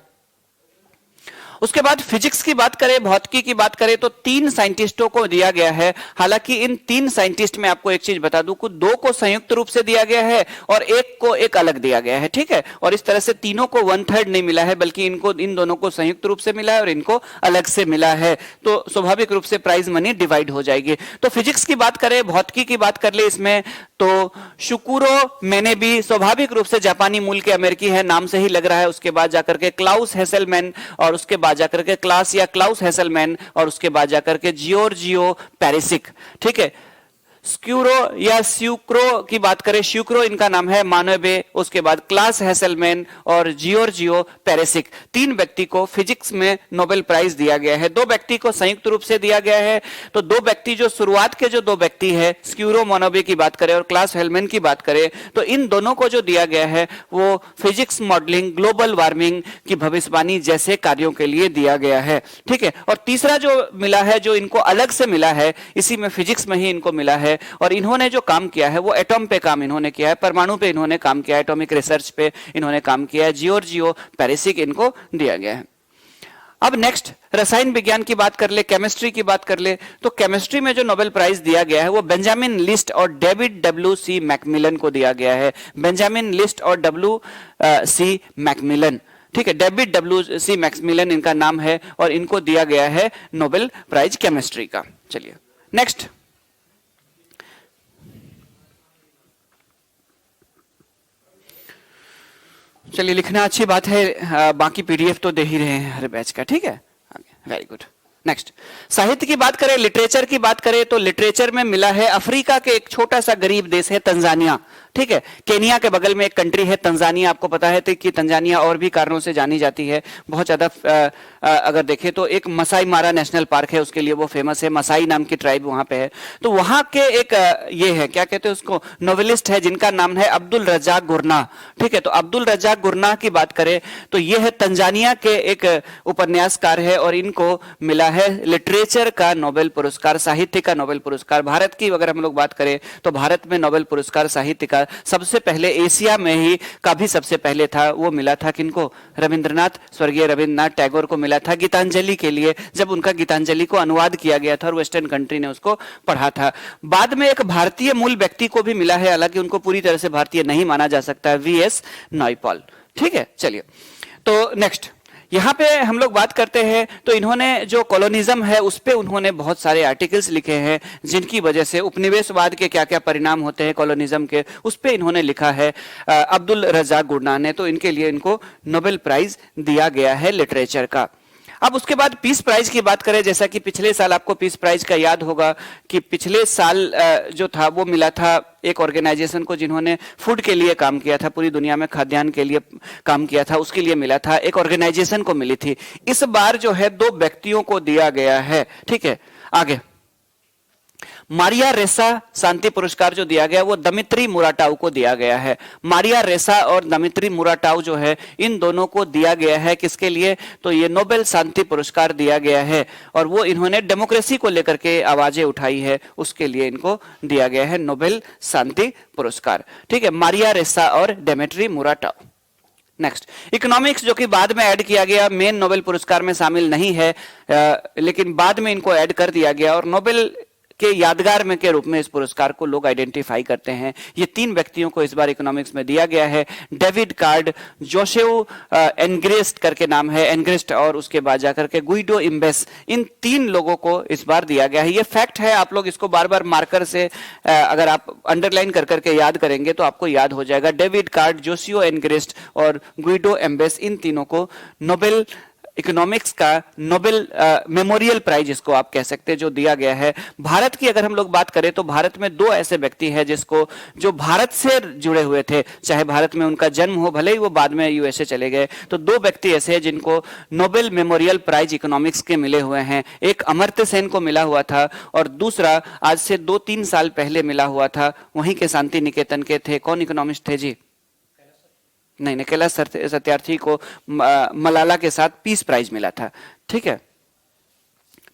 उसके बाद फिजिक्स की बात करें, भौतिकी की बात करें तो तीन साइंटिस्टों को दिया गया है। हालांकि इन तीन साइंटिस्ट में आपको एक चीज बता दूं कि दो को संयुक्त रूप से दिया गया है और एक को एक अलग दिया गया है। ठीक है, और इस तरह से तीनों को 1/3 नहीं मिला है, बल्कि इनको, इन दोनों को संयुक्त रूप से मिला है और इनको अलग से मिला है। तो स्वाभाविक रूप से प्राइज मनी डिवाइड हो जाएगी। तो फिजिक्स की बात करें, भौतिकी की बात कर ले इसमें तो शुकुरो मेनेबी, स्वाभाविक रूप से जापानी मूल के अमेरिकी है, नाम से ही लग रहा है। उसके बाद जाकर के क्लाउस हेसलमैन और उसके बाद जाकर के क्लास या क्लाउस हेसलमैन और उसके बाद जाकर के जियोर्जियो पेरिसिक। ठीक है, स्क्यूरो या स्यूक्रो की बात करें, स्यूक्रो इनका नाम है, मानवे, उसके बाद क्लास हेसलमैन और जियोर्जियो पेरिसिक, तीन व्यक्ति को फिजिक्स में नोबेल प्राइज दिया गया है। दो व्यक्ति को संयुक्त रूप से दिया गया है। तो दो व्यक्ति जो शुरुआत के जो दो व्यक्ति है, स्क्यूरो मानवे की बात करें और क्लास हेलमैन की बात करें, तो इन दोनों को जो दिया गया है वो फिजिक्स मॉडलिंग, ग्लोबल वार्मिंग की भविष्यवाणी जैसे कार्यों के लिए दिया गया है। ठीक है, और तीसरा जो मिला है, जो इनको अलग से मिला है, इसी में फिजिक्स में ही इनको मिला है, और इन्होंने जो काम किया है वो एटॉम पे काम इन्होंने किया है, परमाणु पे इन्होंने काम किया है, एटॉमिक रिसर्च पे इन्होंने काम किया है। जियोर्जियो पेरिसिक इनको दिया गया है। अब नेक्स्ट रसायन विज्ञान की बात कर ले, केमिस्ट्री की बात कर ले, तो केमिस्ट्री में जो नोबेल प्राइज दिया गया है वो बेंजामिन लिस्ट और डेविड W.C. मैकमिलन को दिया गया है। बेंजामिन लिस्ट और W.C. मैकमिलन। ठीक है, डेविड W.C. मैकमिलन इनका नाम है और इनको दिया गया है नोबेल प्राइज केमिस्ट्री का। चलिए नेक्स्ट, चलिए लिखना अच्छी बात है, बाकी पीडीएफ तो दे ही रहे हैं हर बैच का। ठीक है, वेरी गुड। नेक्स्ट, साहित्य की बात करें, लिटरेचर की बात करें तो लिटरेचर में मिला है अफ्रीका के एक छोटा सा गरीब देश है तंजानिया। ठीक है, केनिया के बगल में एक कंट्री है तंजानिया। आपको पता है कि तंजानिया और भी कारणों से जानी जाती है बहुत ज्यादा। अगर देखें तो एक मसाई मारा नेशनल पार्क है, उसके लिए वो फेमस है, मसाई नाम की ट्राइब वहां पे है। तो वहां के एक ये है, क्या कहते हैं उसको, नोवेलिस्ट है जिनका नाम है अब्दुल रज्जाक गुरना। ठीक है, तो अब्दुल रज्जाक गुरना की बात करें तो ये है तंजानिया के एक उपन्यासकार है और इनको मिला है लिटरेचर का नोबेल पुरस्कार, साहित्य का नोबेल पुरस्कार। भारत की अगर हम लोग बात करें तो भारत में नोबेल पुरस्कार साहित्य का सबसे पहले एशिया में ही का भी सबसे पहले था, वो मिला था किनको, रविंद्रनाथ, स्वर्गीय रविंद्रनाथ टैगोर को मिला था गीतांजलि के लिए, जब उनका गीतांजलि को अनुवाद किया गया था और वेस्टर्न कंट्री ने उसको पढ़ा था। बाद में एक भारतीय मूल व्यक्ति को भी मिला है, हालांकि उनको पूरी तरह से भारतीय नहीं माना जा सकता है, V.S. नायपॉल। ठीक है, चलिए तो नेक्स्ट यहां पे हम लोग बात करते हैं तो इन्होंने जो कॉलोनिज्म है उस पे उन्होंने बहुत सारे आर्टिकल्स लिखे हैं, जिनकी वजह से उपनिवेशवाद के क्या क्या परिणाम होते हैं कॉलोनिज्म के, उस पे इन्होंने लिखा है अब्दुल रज्जाक गुरना ने। तो इनके लिए इनको नोबेल प्राइज दिया गया है लिटरेचर का। अब उसके बाद पीस प्राइज की बात करें, जैसा कि पिछले साल आपको पीस प्राइज का याद होगा कि पिछले साल जो था वो मिला था एक ऑर्गेनाइजेशन को जिन्होंने फूड के लिए काम किया था, पूरी दुनिया में खाद्यान्न के लिए काम किया था, उसके लिए मिला था, एक ऑर्गेनाइजेशन को मिली थी। इस बार जो है 2 व्यक्तियों को दिया गया है। ठीक है, आगे मारिया रेसा शांति पुरस्कार जो दिया गया वो दमित्री मुराटाऊ को दिया गया है। मारिया रेसा और दमित्री मुराटाऊ जो है इन दोनों को दिया गया है, किसके लिए? तो ये नोबेल शांति पुरस्कार दिया गया है और वो इन्होंने डेमोक्रेसी को लेकर के आवाजें उठाई है, उसके लिए इनको दिया गया है नोबेल शांति पुरस्कार। ठीक है, मारिया रेसा और दमित्री मुराटाऊ। नेक्स्ट इकोनॉमिक्स, जो कि बाद में ऐड किया गया, मेन नोबेल पुरस्कार में शामिल नहीं है, लेकिन बाद में इनको ऐड कर दिया गया और नोबेल के यादगार में के रूप में इस पुरस्कार को लोग आइडेंटिफाई करते हैं। ये 3 व्यक्तियों को इस बार इकोनॉमिक्स में दिया गया है। डेविड कार्ड, जोसेफ एनग्रेस्ट करके नाम है, एनग्रेस्ट, और उसके बाद जाकर के गुइडो इम्बेस, इन 3 लोगों को इस बार दिया गया है। ये फैक्ट है, आप लोग इसको बार बार मार्कर से अगर आप अंडरलाइन कर करके याद करेंगे तो आपको याद हो जाएगा। डेविड कार्ड, जोसेफ एनग्रेस्ट और गुइडो एम्बेस, इन तीनों को नोबेल इकोनॉमिक्स का नोबेल मेमोरियल प्राइज इसको आप कह सकते हैं जो दिया गया है। भारत की अगर हम लोग बात करें तो भारत में 2 ऐसे व्यक्ति हैं जिसको, जो भारत से जुड़े हुए थे, चाहे भारत में उनका जन्म हो, भले ही वो बाद में यूएसए चले गए, तो 2 व्यक्ति ऐसे हैं जिनको नोबेल मेमोरियल प्राइज इकोनॉमिक्स के मिले हुए हैं। एक अमर्त्य सेन को मिला हुआ था और दूसरा आज से 2-3 साल पहले मिला हुआ था, वहीं के शांति निकेतन के थे। कौन इकोनॉमिस्ट थे जी? नहीं, कैलाश सत्यार्थी को मलाला के साथ पीस प्राइज मिला था। ठीक है,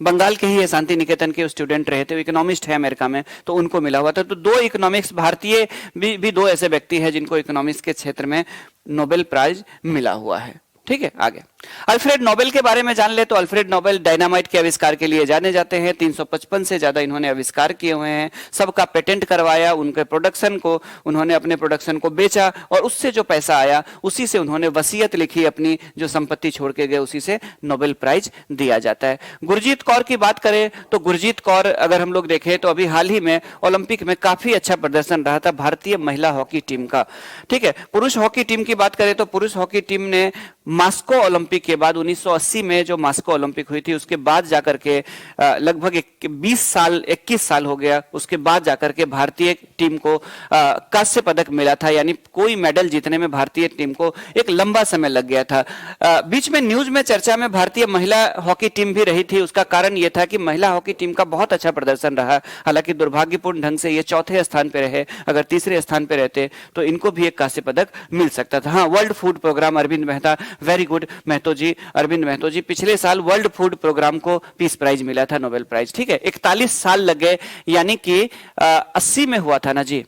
बंगाल के ही है, शांति निकेतन के स्टूडेंट रहे थे, इकोनॉमिस्ट है अमेरिका में, तो उनको मिला हुआ था। तो 2 इकोनॉमिक्स भारतीय भी 2 ऐसे व्यक्ति हैं जिनको इकोनॉमिक्स के क्षेत्र में नोबेल प्राइज मिला हुआ है। ठीक है, आगे अल्फ्रेड नोबेल के बारे में जान ले तो अल्फ्रेड नोबेल डायनामाइट के आविष्कार के लिए जाने जाते हैं। 355 से ज्यादा इन्होंने आविष्कार किए हुए हैं, सबका पेटेंट करवाया, उनके प्रोडक्शन को उन्होंने अपने प्रोडक्शन को बेचा और उससे जो पैसा आया उसी से उन्होंने वसीयत लिखी, अपनी जो संपत्ति छोड़ के गए उसी से नोबेल प्राइज दिया जाता है। गुरजीत कौर की बात करें तो गुरजीत कौर अगर हम लोग देखें तो अभी हाल ही में ओलंपिक में काफी अच्छा प्रदर्शन रहा था भारतीय महिला हॉकी टीम का। ठीक है, पुरुष हॉकी टीम की बात करें तो पुरुष हॉकी टीम ने मास्को ओलंपिक के बाद 1980 में जो मास्को ओलंपिक हुई थी उसके बाद जाकर के लगभग 21 साल हो गया, उसके बाद जाकर के भारतीय टीम को कांस्य पदक मिला था, यानी कोई मेडल जीतने में भारतीय टीम को एक लंबा समय लग गया था। बीच में न्यूज में चर्चा में भारतीय महिला हॉकी टीम भी रही थी, उसका कारण यह था कि महिला हॉकी टीम का बहुत अच्छा प्रदर्शन रहा, हालांकि दुर्भाग्यपूर्ण ढंग से ये 4थे स्थान पर रहे, अगर 3रे स्थान पर रहते तो इनको भी एक कांस्य पदक मिल सकता था। हाँ, world food programme, Arvind Mehta, very good Mahto ji, Arvind Mahto ji, पिछले साल वर्ल्ड फूड प्रोग्राम को पीस प्राइज मिला था, नोबेल प्राइज। ठीक है, 41 साल लग गए, यानी कि 80 में हुआ था ना जी,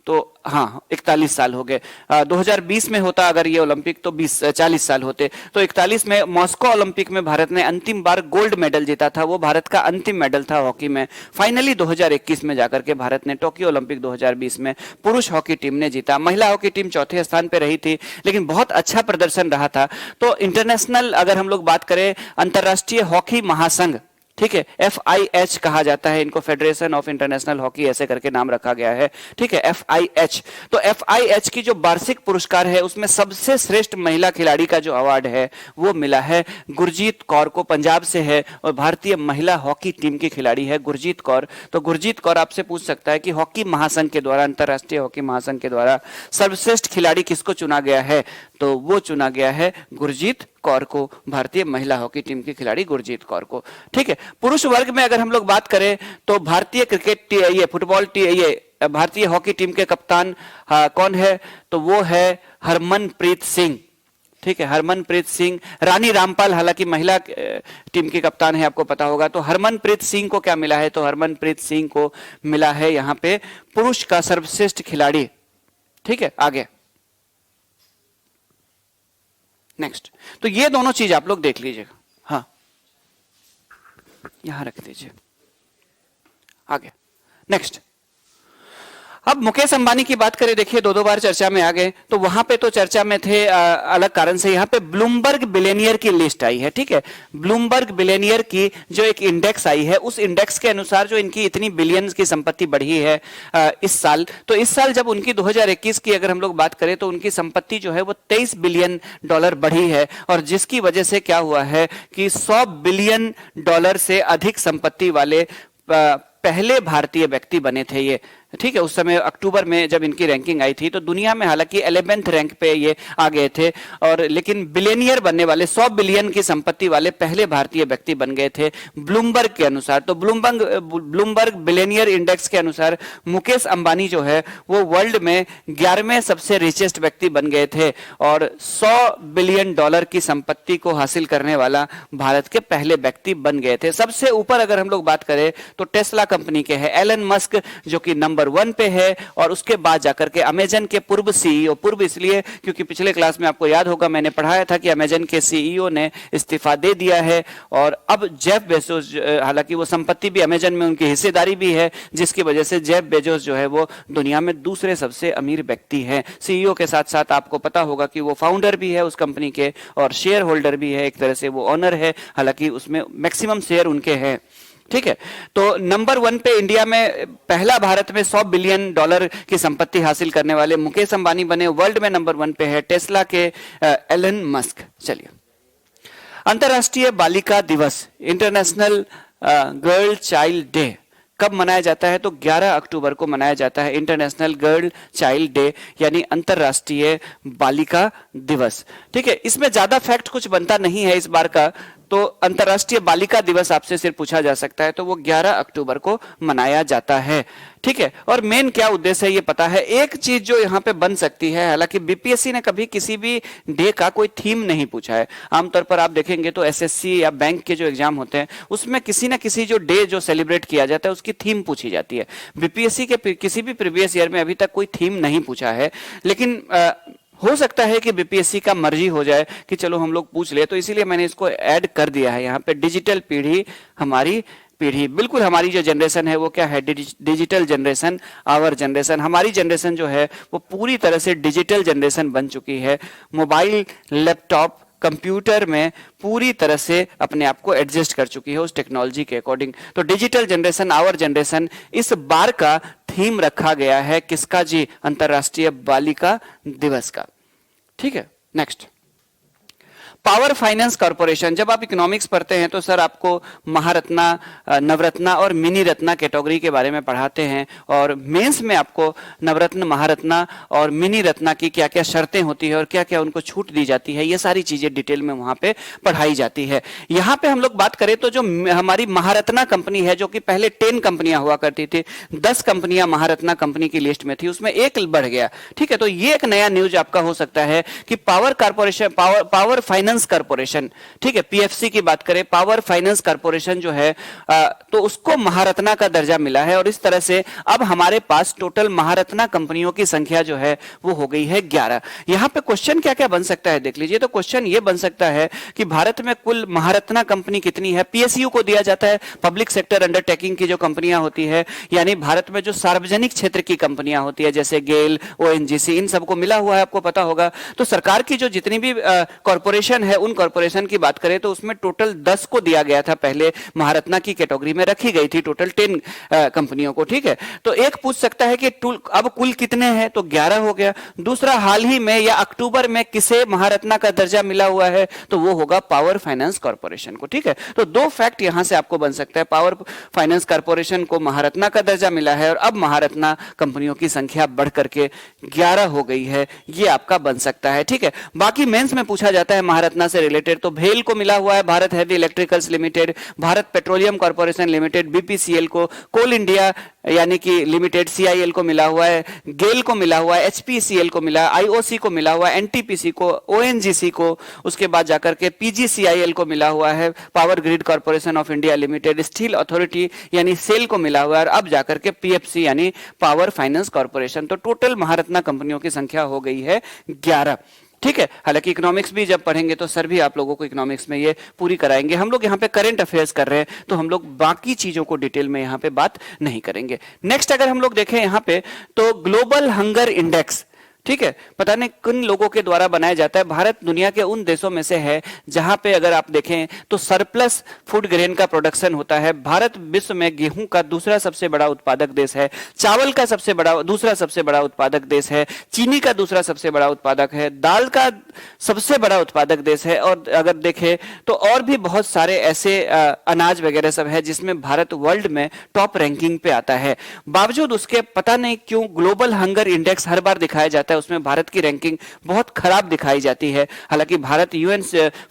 तो हाँ 41 साल हो गए। 2020 में होता अगर ये ओलंपिक तो 40 साल होते। तो 41 में मॉस्को ओलंपिक में भारत ने अंतिम बार गोल्ड मेडल जीता था, वो भारत का अंतिम मेडल था हॉकी में। फाइनली 2021 में जाकर के भारत ने टोक्यो ओलंपिक 2020 में पुरुष हॉकी टीम ने जीता। महिला हॉकी टीम 4थे स्थान पर रही थी, लेकिन बहुत अच्छा प्रदर्शन रहा था। तो इंटरनेशनल अगर हम लोग बात करें, अंतरराष्ट्रीय हॉकी महासंघ, ठीक है, FIH कहा जाता है इनको, फेडरेशन ऑफ इंटरनेशनल हॉकी ऐसे करके नाम रखा गया है। ठीक है, FIH। तो FIH की जो वार्षिक पुरस्कार है उसमें सबसे श्रेष्ठ महिला खिलाड़ी का जो अवार्ड है वो मिला है गुरजीत कौर को, पंजाब से है और भारतीय महिला हॉकी टीम की खिलाड़ी है गुरजीत कौर। तो गुरजीत कौर आपसे पूछ सकता है कि हॉकी महासंघ के द्वारा, अंतरराष्ट्रीय हॉकी महासंघ के द्वारा सर्वश्रेष्ठ खिलाड़ी किसको चुना गया है, तो वो चुना गया है गुरजीत कौर को, भारतीय महिला हॉकी टीम की खिलाड़ी गुरजीत कौर को। ठीक है, पुरुष वर्ग में अगर हम लोग बात करें तो भारतीय क्रिकेट ये फुटबॉल ये भारतीय हॉकी टीम के कप्तान कौन है, तो वो है हरमनप्रीत सिंह। ठीक है, हरमनप्रीत सिंह। रानी रामपाल हालांकि महिला टीम की कप्तान है, आपको पता होगा। तो हरमनप्रीत सिंह को क्या मिला है, तो हरमनप्रीत सिंह को मिला है यहाँ पे पुरुष का सर्वश्रेष्ठ खिलाड़ी। ठीक है, आगे नेक्स्ट। तो ये दोनों चीज आप लोग देख लीजिएगा, हाँ यहां रख दीजिए। आगे नेक्स्ट, अब मुकेश अंबानी की बात करें, देखिए दो बार चर्चा में आ गए, तो वहां पे तो चर्चा में थे अलग कारण से। यहाँ पे ब्लूमबर्ग बिलियनियर की लिस्ट आई है, ठीक है। ब्लूमबर्ग बिलियनियर की जो एक इंडेक्स आई है, उस इंडेक्स के अनुसार जो इनकी इतनी बिलियंस की संपत्ति बढ़ी है इस साल, तो इस साल जब उनकी 2021 की अगर हम लोग बात करें तो उनकी संपत्ति जो है वो 23 बिलियन डॉलर बढ़ी है, और जिसकी वजह से क्या हुआ है कि 100 बिलियन डॉलर से अधिक संपत्ति वाले पहले भारतीय व्यक्ति बने थे ये, ठीक है। उस समय अक्टूबर में जब इनकी रैंकिंग आई थी तो दुनिया में हालांकि 11th रैंक पे ये आ गए थे, और लेकिन बिलियनियर बनने वाले 100 बिलियन की संपत्ति वाले पहले भारतीय व्यक्ति बन गए थे ब्लूमबर्ग के अनुसार। तो ब्लूमबर्ग बिलियनियर इंडेक्स के अनुसार मुकेश अंबानी जो है वो वर्ल्ड में 11वें सबसे रिचेस्ट व्यक्ति बन गए थे, और 100 बिलियन डॉलर की संपत्ति को हासिल करने वाला भारत के पहले व्यक्ति बन गए थे। सबसे ऊपर अगर हम लोग बात करें तो टेस्ला कंपनी के है एलन मस्क, जो कि नंबर 1 पे है, और उसके बाद जाकर के अमेजन के पूर्व सीईओ, पूर्व इसलिए क्योंकि पिछले क्लास में आपको याद होगा मैंने पढ़ाया था कि अमेजन के सीईओ ने इस्तीफा दे दिया है, और अब जेफ बेजोस, हालांकि वो संपत्ति भी अमेजन में उनकी हिस्सेदारी भी है, जिसकी वजह से जेफ बेजोस जो है वो दुनिया में दूसरे सबसे अमीर व्यक्ति हैं। सीईओ के साथ साथ आपको पता होगा कि वो फाउंडर भी है उस कंपनी के, और शेयर होल्डर भी है, एक तरह से वो ओनर है, हालांकि उसमें मैक्सिमम शेयर उनके हैं, ठीक है। तो नंबर 1 पे इंडिया में पहला भारत में 100 बिलियन डॉलर की संपत्ति हासिल करने वाले मुकेश अंबानी बने। वर्ल्ड में नंबर 1 पे है टेस्ला के एलन मस्क। चलिए, अंतरराष्ट्रीय बालिका दिवस, इंटरनेशनल गर्ल चाइल्ड डे कब मनाया जाता है? तो 11 अक्टूबर को मनाया जाता है इंटरनेशनल गर्ल चाइल्ड डे, यानी अंतरराष्ट्रीय बालिका दिवस, ठीक है। इसमें ज्यादा फैक्ट कुछ बनता नहीं है इस बार का, तो अंतरराष्ट्रीय बालिका दिवस आपसे सिर्फ पूछा जा सकता है, तो वो 11 अक्टूबर को मनाया जाता है, ठीक है। और मेन क्या उद्देश्य है ये पता है। एक चीज जो यहाँ पे बन सकती है, हालांकि बीपीएससी ने कभी किसी भी डे का कोई थीम नहीं पूछा है। आमतौर पर आप देखेंगे तो एसएससी या बैंक के जो एग्जाम होते हैं उसमें किसी ना किसी जो डे जो सेलिब्रेट किया जाता है उसकी थीम पूछी जाती है। बीपीएससी के किसी भी प्रीवियस ईयर में अभी तक कोई थीम नहीं पूछा है, लेकिन हो सकता है कि बीपीएससी का मर्जी हो जाए कि चलो हम लोग पूछ ले, तो इसीलिए मैंने इसको ऐड कर दिया है यहाँ पे। डिजिटल पीढ़ी, हमारी पीढ़ी, बिल्कुल हमारी जो जनरेशन है वो क्या है? Digital generation, our generation. हमारी जनरेशन जो है वो पूरी तरह से डिजिटल जनरेशन बन चुकी है। मोबाइल, लैपटॉप, कंप्यूटर में पूरी तरह से अपने आप को एडजस्ट कर चुकी है उस टेक्नोलॉजी के अकॉर्डिंग। तो डिजिटल जनरेशन, आवर जनरेशन, इस बार का थीम रखा गया है किसका जी? अंतरराष्ट्रीय बालिका दिवस का, ठीक है। Next, power finance corporation. जब आप इकोनॉमिक्स पढ़ते हैं तो सर आपको महारत्ना, नवरत्ना और मिनी रत्ना कैटेगरी के बारे में पढ़ाते हैं, और मेंस में आपको नवरत्न, महारत्ना और मिनी रत्ना की क्या क्या शर्तें होती है और क्या क्या उनको छूट दी जाती है, ये सारी चीजें डिटेल में वहां पे पढ़ाई जाती है। यहाँ पे हम लोग बात करें तो जो हमारी महारत्ना कंपनी है, जो कि पहले 10 कंपनियां हुआ करती थी, 10 कंपनियां महारत्ना कंपनी की लिस्ट में थी, उसमें एक बढ़ गया, ठीक है। तो ये एक नया न्यूज आपका हो सकता है कि power corporation, power finance corporation, ठीक है, पीएफसी की बात करें, पावर फाइनेंस कॉर्पोरेशन जो है तो उसको महारत्ना का दर्जा मिला है, और इस तरह से अब हमारे पास टोटल महारत्ना कंपनियों की संख्या जो है वो हो गई है 11। यहां पे क्वेश्चन क्या क्या बन सकता है देख लीजिए। तो क्वेश्चन ये बन सकता है कि भारत में कुल महारत्ना कंपनी कितनी है? पीएसयू को दिया जाता है, पब्लिक सेक्टर अंडरटेकिंग की जो कंपनियां होती है, यानी भारत में जो सार्वजनिक क्षेत्र की कंपनियां होती है जैसे गेल, ओएनजीसी, इन सबको मिला हुआ है, आपको पता होगा। तो सरकार की जो जितनी भी कॉर्पोरेशन है, उन कॉर्पोरेशन की बात करें तो उसमें टोटल 10 को दिया गया था, पहले महारत्ना की कैटेगरी में रखी गई थी टोटल 10 कंपनियों को, ठीक है। तो एक पूछ सकता है कि अब कुल कितने हैं? तो 11 हो गया। दूसरा, हाल ही में या अक्टूबर में किसे महारत्ना का दर्जा मिला हुआ है? तो वो होगा पावर फाइनेंस कॉर्पोरेशन को, ठीक है। तो दो फैक्ट यहां से आपको बन सकता है, पावर फाइनेंस कॉर्पोरेशन को महारत्ना का दर्जा मिला है और अब महारत्ना कंपनियों की संख्या बढ़ करके 11 हो गई है, ये आपका बन सकता है, ठीक है। बाकी मेंस में पूछा जाता है महारत्ना से रिलेटेड, तो भेल को मिला हुआ है Bharat heavy electricals limited, Bharat petroleum corporation limited, BPCL को, कोल इंडिया यानी कि लिमिटेड सीआईएल को मिला हुआ है, गेल को मिला हुआ है, एचपीसीएल को मिला, आईओसी को मिला हुआ है, एनटीपीसी को, ओएनजीसी को, उसके बाद जाकर के पीजीसीआईएल को मिला हुआ है, power grid corporation of India limited, steel authority यानी सेल को मिला हुआ है, और अब जाकर के पीएफसी यानी पावर फाइनेंस कॉर्पोरेशन। तो टोटल महारत्ना कंपनियों की संख्या हो गई है 11, ठीक है। हालांकि इकोनॉमिक्स भी जब पढ़ेंगे तो सर भी आप लोगों को इकोनॉमिक्स में ये पूरी कराएंगे। हम लोग यहाँ पे करंट अफेयर्स कर रहे हैं तो हम लोग बाकी चीजों को डिटेल में यहाँ पे बात नहीं करेंगे। नेक्स्ट अगर हम लोग देखें यहाँ पे तो ग्लोबल हंगर इंडेक्स, ठीक है, पता नहीं किन लोगों के द्वारा बनाया जाता है। भारत दुनिया के उन देशों में से है जहां पे अगर आप देखें तो सरप्लस फूड ग्रेन का प्रोडक्शन होता है। भारत विश्व में गेहूं का दूसरा सबसे बड़ा उत्पादक देश है, चावल का दूसरा सबसे बड़ा उत्पादक देश है, चीनी का दूसरा सबसे बड़ा उत्पादक है, दाल का सबसे बड़ा उत्पादक देश है, और अगर देखें तो और भी बहुत सारे ऐसे अनाज वगैरह सब है जिसमें भारत वर्ल्ड में टॉप रैंकिंग पे आता है। बावजूद उसके पता नहीं क्यों ग्लोबल हंगर इंडेक्स हर बार दिखाया जाता है, उसमें भारत की रैंकिंग बहुत खराब दिखाई जाती है। हालांकि भारत यूएन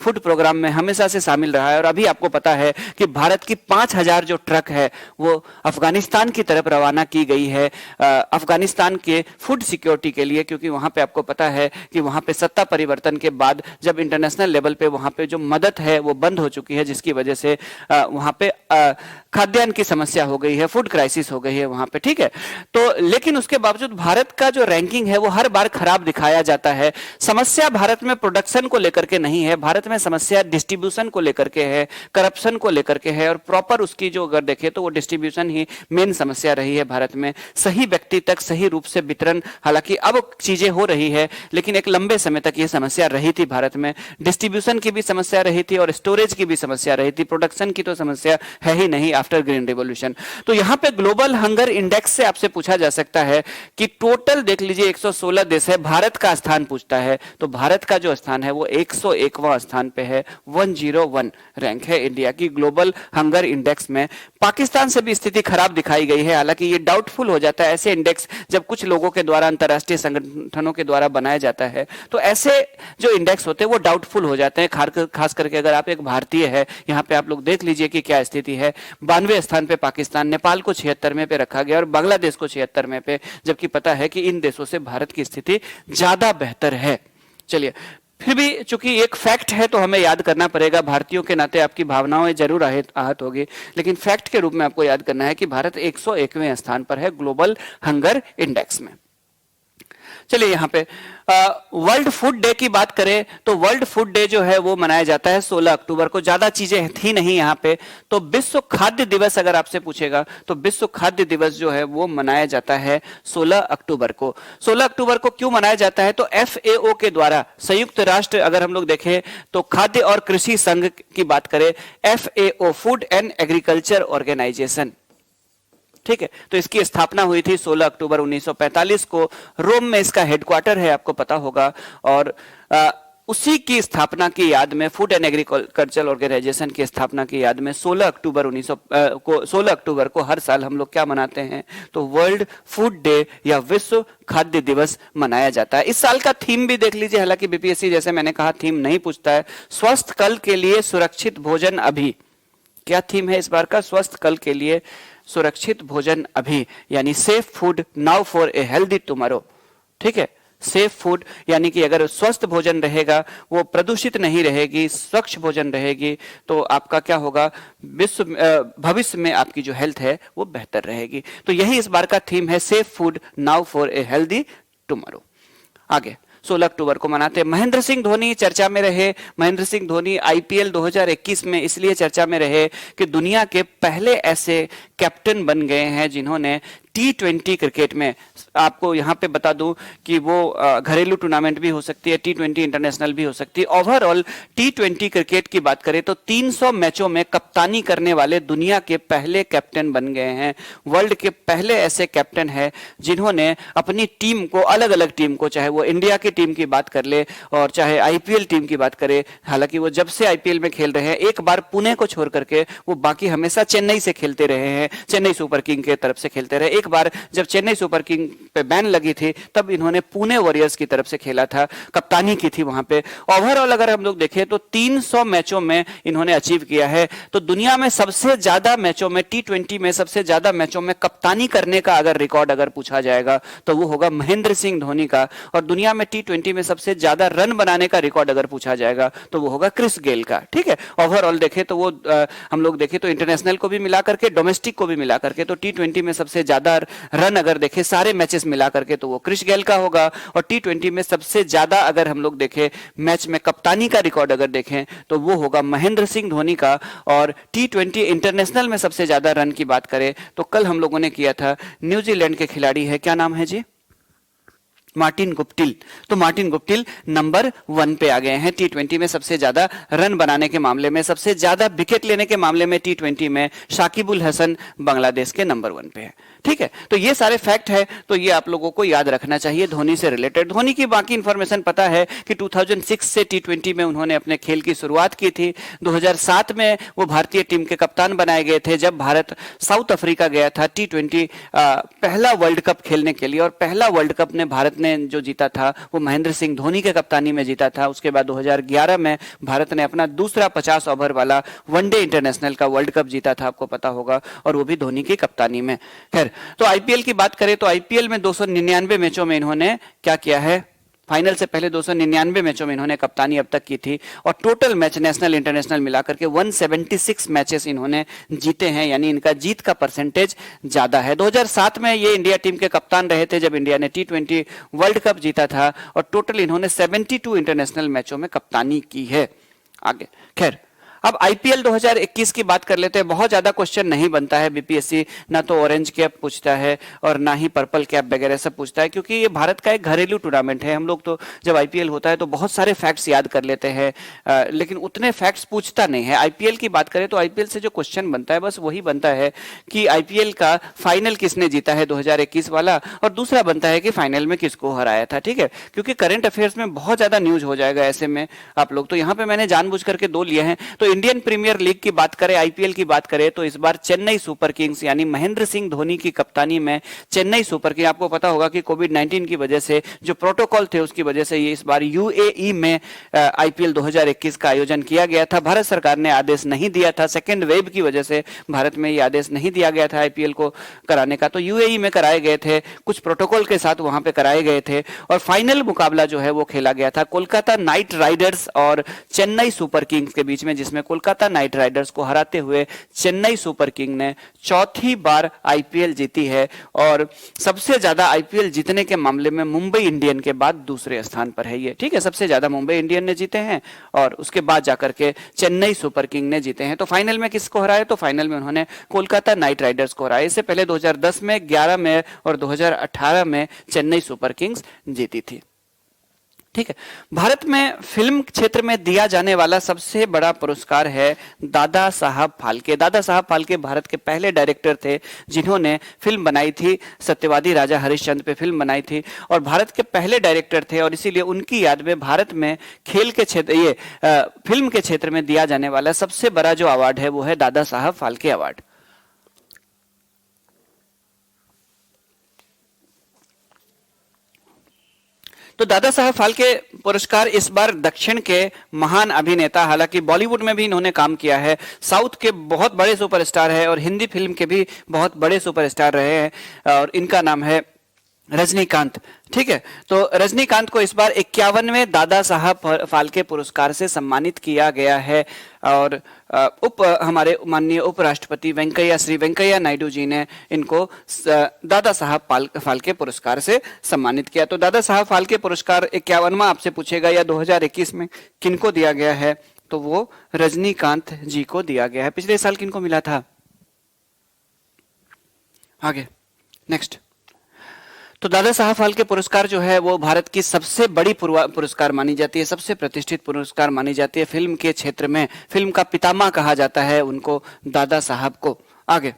फूड प्रोग्राम में हमेशा से शामिल रहा है, और अभी आपको पता है कि भारत की 5000 जो ट्रक है वो अफगानिस्तान की तरफ रवाना की गई है अफगानिस्तान के फूड सिक्योरिटी के लिए, क्योंकि वहां पे आपको पता है कि वहां पे सत्ता परिवर्तन के बाद जब इंटरनेशनल लेवल पे वहां पे जो मदद है वो बंद हो चुकी है, जिसकी वजह से वहां पे खाद्यान्न की समस्या हो गई है, फूड क्राइसिस हो गई है वहां पे, ठीक है। तो लेकिन उसके बावजूद भारत का जो रैंकिंग है वो हर बार खराब दिखाया जाता है। समस्या भारत में प्रोडक्शन को लेकर के नहीं है, भारत में समस्या डिस्ट्रीब्यूशन को लेकर के है, करप्शन को लेकर के है, और प्रॉपर उसकी जो अगर देखें तो वो डिस्ट्रीब्यूशन ही मेन समस्या रही है भारत में। सही व्यक्ति तक सही रूप से वितरण, हालांकि अब चीजें हो रही है लेकिन एक लंबे समय तक ये समस्या रही थी भारत में। डिस्ट्रीब्यूशन की भी समस्या रही थी और स्टोरेज की भी समस्या रही थी, प्रोडक्शन की तो समस्या है ही नहीं आफ्टर ग्रीन रिवॉल्यूशन। तो यहां पे ग्लोबल हंगर इंडेक्स से आपसे पूछा जा सकता है कि टोटल देख लीजिए 116 देश है, भारत का स्थान पूछता है तो भारत का जो स्थान है वो 101वां स्थान पे है, 101 रैंक है इंडिया की ग्लोबल हंगर इंडेक्स में। पाकिस्तान से भी स्थिति खराब दिखाई गई है, हालांकि ये डाउटफुल हो जाता है ऐसे इंडेक्स जब कुछ लोगों के द्वारा अंतरराष्ट्रीय संगठनों के द्वारा बनाया जाता है, तो ऐसे जो इंडेक्स होते हैं वो डाउटफुल हो जाते हैं। खास करके अगर आप एक भारतीय है, यहाँ पे आप लोग देख लीजिए कि क्या स्थिति है। 92वें स्थान पे पाकिस्तान, नेपाल को 76वें पे रखा गया और बांग्लादेश को 76वें पे, जबकि पता है कि इन देशों से भारत की स्थिति ज्यादा बेहतर है। चलिए, फिर भी चूंकि एक फैक्ट है तो हमें याद करना पड़ेगा, भारतीयों के नाते आपकी भावनाएं जरूर आहत होगी, लेकिन फैक्ट के रूप में आपको याद करना है कि भारत 101वें स्थान पर है ग्लोबल हंगर इंडेक्स में। चलिए यहाँ पे वर्ल्ड फूड डे की बात करें तो वर्ल्ड फूड डे जो है वो मनाया जाता है 16 अक्टूबर को। ज्यादा चीजें थी नहीं यहाँ पे। तो विश्व खाद्य दिवस अगर आपसे पूछेगा तो विश्व खाद्य दिवस जो है वो मनाया जाता है 16 अक्टूबर को। 16 अक्टूबर को क्यों मनाया जाता है? तो FAO के द्वारा, संयुक्त राष्ट्र अगर हम लोग देखें तो खाद्य और कृषि संघ की बात करें, FAO food and agriculture organisation, ठीक है, तो इसकी स्थापना हुई थी 16 अक्टूबर 1945 को। रोम में इसका हेडक्वार्टर है, आपको पता होगा। और उसी की स्थापना की याद में, फूड एंड एग्रीकल्चर ऑर्गेनाइजेशन की स्थापना की याद में 16 अक्टूबर को हर साल हम लोग क्या मनाते हैं? तो वर्ल्ड फूड डे या विश्व खाद्य दिवस मनाया जाता है। इस साल का थीम भी देख लीजिए, हालांकि बीपीएससी जैसे मैंने कहा थीम नहीं पूछता है। स्वस्थ कल के लिए सुरक्षित भोजन अभी। क्या थीम है इस बार का? स्वस्थ कल के लिए सुरक्षित भोजन अभी, यानी safe food now for a healthy tomorrow, ठीक है। सेफ फूड यानी कि अगर स्वस्थ भोजन रहेगा, वो प्रदूषित नहीं रहेगी, स्वच्छ भोजन रहेगी, तो आपका क्या होगा? भविष्य में आपकी जो हेल्थ है वो बेहतर रहेगी। तो यही इस बार का थीम है, safe food now for a healthy tomorrow. आगे 16 अक्टूबर को मनाते हैं। महेंद्र सिंह धोनी चर्चा में रहे। महेंद्र सिंह धोनी IPL 2021 में इसलिए चर्चा में रहे कि दुनिया के पहले ऐसे कैप्टन बन गए हैं जिन्होंने T20 क्रिकेट में, आपको यहां पे बता दूं कि वो घरेलू टूर्नामेंट भी हो सकती है, T20 इंटरनेशनल भी हो सकती है। ओवरऑल T20 क्रिकेट की बात करें तो 300 मैचों में कप्तानी करने वाले दुनिया के पहले कैप्टन बन गए हैं। वर्ल्ड के पहले ऐसे कैप्टन हैं जिन्होंने अपनी टीम को, अलग अलग टीम को, चाहे वो इंडिया की टीम की बात कर ले और चाहे IPL टीम की बात करे, हालांकि वो जब से IPL में खेल रहे हैं, एक बार पुणे को छोड़ करके वो बाकी हमेशा चेन्नई से खेलते रहे हैं, चेन्नई सुपर किंग के तरफ से खेलते रहे। एक बार जब चेन्नई सुपर किंग पे बैन लगी थी तब इन्होंने पुणे वॉरियर्स की तरफ से खेला था, कप्तानी की थी वहां पे। ओवरऑल अगर हम लोग देखें तो 300 मैचों में इन्होंने अचीव किया है। तो दुनिया में सबसे ज्यादा मैचों में, T20 में सबसे ज्यादा मैचों में कप्तानी करने का अगर रिकॉर्ड अगर पूछा जाएगा तो वो होगा महेंद्र सिंह धोनी का। और दुनिया में T20 में सबसे ज्यादा रन बनाने का रिकॉर्ड अगर पूछा जाएगा तो वो होगा क्रिस गेल का, ठीक है। ओवरऑल देखें तो वो हम लोग देखें तो इंटरनेशनल को भी मिला करके, डोमेस्टिक को भी मिला करके, तो T20 में सबसे ज्यादा रन अगर देखें सारे मैचेस मिला करके तो वो क्रिस गेल का होगा। और T20 में सबसे ज्यादा अगर हम लोग देखें मैच में कप्तानी का रिकॉर्ड अगर देखें तो वो होगा महेंद्र सिंह धोनी का। और T20 इंटरनेशनल में सबसे ज्यादा रन की बात करें तो कल हम लोगों ने किया था, न्यूजीलैंड के खिलाड़ी है, क्या नाम है जी, मार्टिन गुप्टिल। तो मार्टिन गुप्टिल नंबर 1 पे आ गए हैं T20 में सबसे ज्यादा रन बनाने के मामले में। सबसे ज्यादा विकेट लेने के मामले में T20 में शाकिबुल हसन बांग्लादेश के नंबर 1 पे है। ठीक है, तो ये सारे फैक्ट है, तो ये आप लोगों को याद रखना चाहिए धोनी से रिलेटेड। धोनी की बाकी इंफॉर्मेशन पता है कि 2006 से T20 में उन्होंने अपने खेल की शुरुआत की थी। 2007 में वो भारतीय टीम के कप्तान बनाए गए थे जब भारत साउथ अफ्रीका गया था T20 पहला वर्ल्ड कप खेलने के लिए। और पहला वर्ल्ड कप ने भारत ने जो जीता था वो महेंद्र सिंह धोनी के कप्तानी में जीता था। उसके बाद 2011 में भारत ने अपना दूसरा 50 ओवर वाला वनडे इंटरनेशनल का वर्ल्ड कप जीता था, आपको पता होगा, और वो भी धोनी की कप्तानी में। खैर, तो आईपीएल की बात करें तो आईपीएल में 299 मैचों में इन्होंने क्या किया है, फाइनल से पहले 299 मैचों में इन्होंने कप्तानी अब तक की थी। और टोटल मैच नेशनल इंटरनेशनल मिलाकर के 176 मैचेस इन्होंने जीते हैं, यानी इनका जीत का परसेंटेज ज्यादा है। 2007 में ये इंडिया टीम के कप्तान रहे थे जब इंडिया ने T20 वर्ल्ड कप जीता था। और टोटल इन्होंने 72 इंटरनेशनल मैचों में कप्तानी की है। आगे, खैर, अब आईपीएल 2021 की बात कर लेते हैं। बहुत ज्यादा क्वेश्चन नहीं बनता है, बीपीएससी ना तो ऑरेंज कैप पूछता है और ना ही पर्पल कैप वगैरह सब पूछता है, क्योंकि ये भारत का एक घरेलू टूर्नामेंट है। हम लोग तो जब आईपीएल होता है तो बहुत सारे फैक्ट्स याद कर लेते हैं, लेकिन उतने फैक्ट्स पूछता नहीं है। आईपीएल की बात करें तो आईपीएल से जो क्वेश्चन बनता है बस वही बनता है कि आईपीएल का फाइनल किसने जीता है 2021 वाला, और दूसरा बनता है कि फाइनल में किसको हराया था। ठीक है, क्योंकि करंट अफेयर्स में बहुत ज्यादा न्यूज हो जाएगा ऐसे में आप लोग, तो यहाँ पे मैंने जानबूझ करके 2 लिए हैं। तो इंडियन प्रीमियर लीग की बात करें, आईपीएल की बात करें तो इस बार चेन्नई सुपर किंग्स यानी महेंद्र सिंह धोनी की कप्तानी में चेन्नई सुपर किंग्स, आपको पता होगा कि कोविड-19 की वजह से जो प्रोटोकॉल थे उसकी वजह से ये इस बार यूएई में आईपीएल 2021 का आयोजन किया गया था। भारत सरकार ने आदेश नहीं दिया था, सेकेंड वेव की वजह से भारत में ये आदेश नहीं दिया गया था आईपीएल को कराने का, तो यूएई में कराए गए थे, कुछ प्रोटोकॉल के साथ वहां पे कराए गए थे। और फाइनल मुकाबला जो है वो खेला गया था कोलकाता नाइट राइडर्स और चेन्नई सुपर किंग्स के बीच में, जिसमें कोलकाता नाइट राइडर्स को हराते हुए चेन्नई सुपर किंग ने चौथी बार आईपीएल जीती है। और सबसे ज्यादा आईपीएल जीतने के मामले में मुंबई इंडियन के बाद दूसरे स्थान पर है ये। ठीक है, सबसे ज्यादा मुंबई इंडियन ने जीते हैं और उसके बाद जाकर के चेन्नई सुपर किंग ने जीते हैं। तो फाइनल में किसको हराया, तो फाइनल में उन्होंने कोलकाता नाइट राइडर्स को हराया। इससे पहले 2010 में, 11 में और 2018 में चेन्नई सुपर किंग्स जीती थी। ठीक है, भारत में फिल्म क्षेत्र में दिया जाने वाला सबसे बड़ा पुरस्कार है दादा साहब फाल्के। दादा साहब फाल्के भारत के पहले डायरेक्टर थे जिन्होंने फिल्म बनाई थी, सत्यवादी राजा हरिश्चंद्र पे फिल्म बनाई थी, और भारत के पहले डायरेक्टर थे। और इसीलिए उनकी याद में भारत में खेल के क्षेत्र, ये फिल्म के क्षेत्र में दिया जाने वाला सबसे बड़ा जो अवार्ड है वो है दादा साहब फाल्के अवार्ड। तो दादा साहब फाल्के पुरस्कार इस बार दक्षिण के महान अभिनेता, हालांकि बॉलीवुड में भी इन्होंने काम किया है, साउथ के बहुत बड़े सुपरस्टार है और हिंदी फिल्म के भी बहुत बड़े सुपरस्टार रहे हैं, और इनका नाम है रजनीकांत। ठीक है, तो रजनीकांत को इस बार 51वें दादा साहब फाल्के पुरस्कार से सम्मानित किया गया है। और हमारे माननीय उपराष्ट्रपति श्री वेंकैया नायडू जी ने इनको दादा साहब फाल्के पुरस्कार से सम्मानित किया। तो दादा साहब फाल्के पुरस्कार 51वां आपसे पूछेगा या 2021 में किनको दिया गया है, तो वो रजनीकांत जी को दिया गया है। पिछले साल किनको मिला था, आगे नेक्स्ट। तो दादा साहब फाल्के पुरस्कार जो है वो भारत की सबसे बड़ी पुरस्कार मानी जाती है, सबसे प्रतिष्ठित पुरस्कार मानी जाती है फिल्म के क्षेत्र में। फिल्म का पितामह कहा जाता है उनको, दादा साहब को। आगे,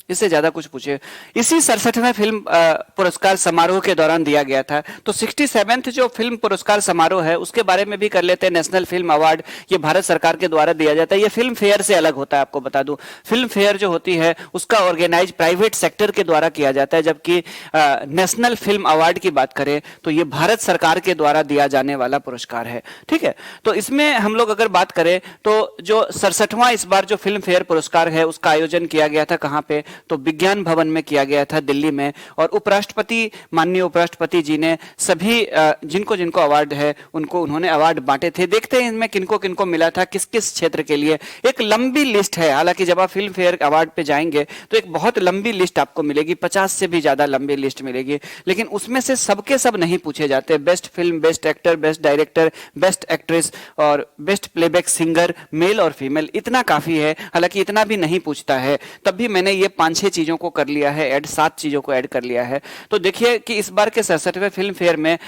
इससे ज्यादा कुछ पूछे। इसी 67वें फिल्म पुरस्कार समारोह के दौरान दिया गया था। तो 67th जो फिल्म पुरस्कार समारोह है उसके बारे में भी कर लेते हैं। नेशनल फिल्म अवार्ड ये भारत सरकार के द्वारा दिया जाता है, ये फिल्म फेयर से अलग होता है। आपको बता दूं, फिल्म फेयर जो होती है उसका ऑर्गेनाइज प्राइवेट सेक्टर के द्वारा किया जाता है, जबकि नेशनल फिल्म अवार्ड की बात करें तो ये भारत सरकार के द्वारा दिया जाने वाला पुरस्कार है। ठीक है, तो इसमें हम लोग अगर बात करें तो जो 67वां इस बार जो फिल्म फेयर पुरस्कार है उसका आयोजन किया गया था कहां पे, तो विज्ञान भवन में किया गया था दिल्ली में, और उपराष्ट्रपति, माननीय उपराष्ट्रपति जी ने सभी जिनको जिनको अवार्ड है उनको उन्होंने अवार्ड बांटे थे। देखते हैं इनमें किनको किनको मिला था, किस किस क्षेत्र के लिए। एक लंबी लिस्ट है, हालांकि जब आप फिल्म फेयर अवार्ड पे जाएंगे तो एक बहुत लंबी लिस्ट आपको मिलेगी, 50 से भी ज्यादा लंबी लिस्ट मिलेगी, लेकिन उसमें से सबके सब नहीं पूछे जाते। Best film, best actor, best director, best actress और बेस्ट प्लेबैक सिंगर, मेल और फीमेल, इतना काफी है। हालांकि इतना भी नहीं पूछता है, तब भी मैंने ये 5-6 चीजों को कर लिया है ऐड, 7 चीजों को ऐड कर लिया है। तो देखिए कि इस बार के 67वें फिल्म फेयर में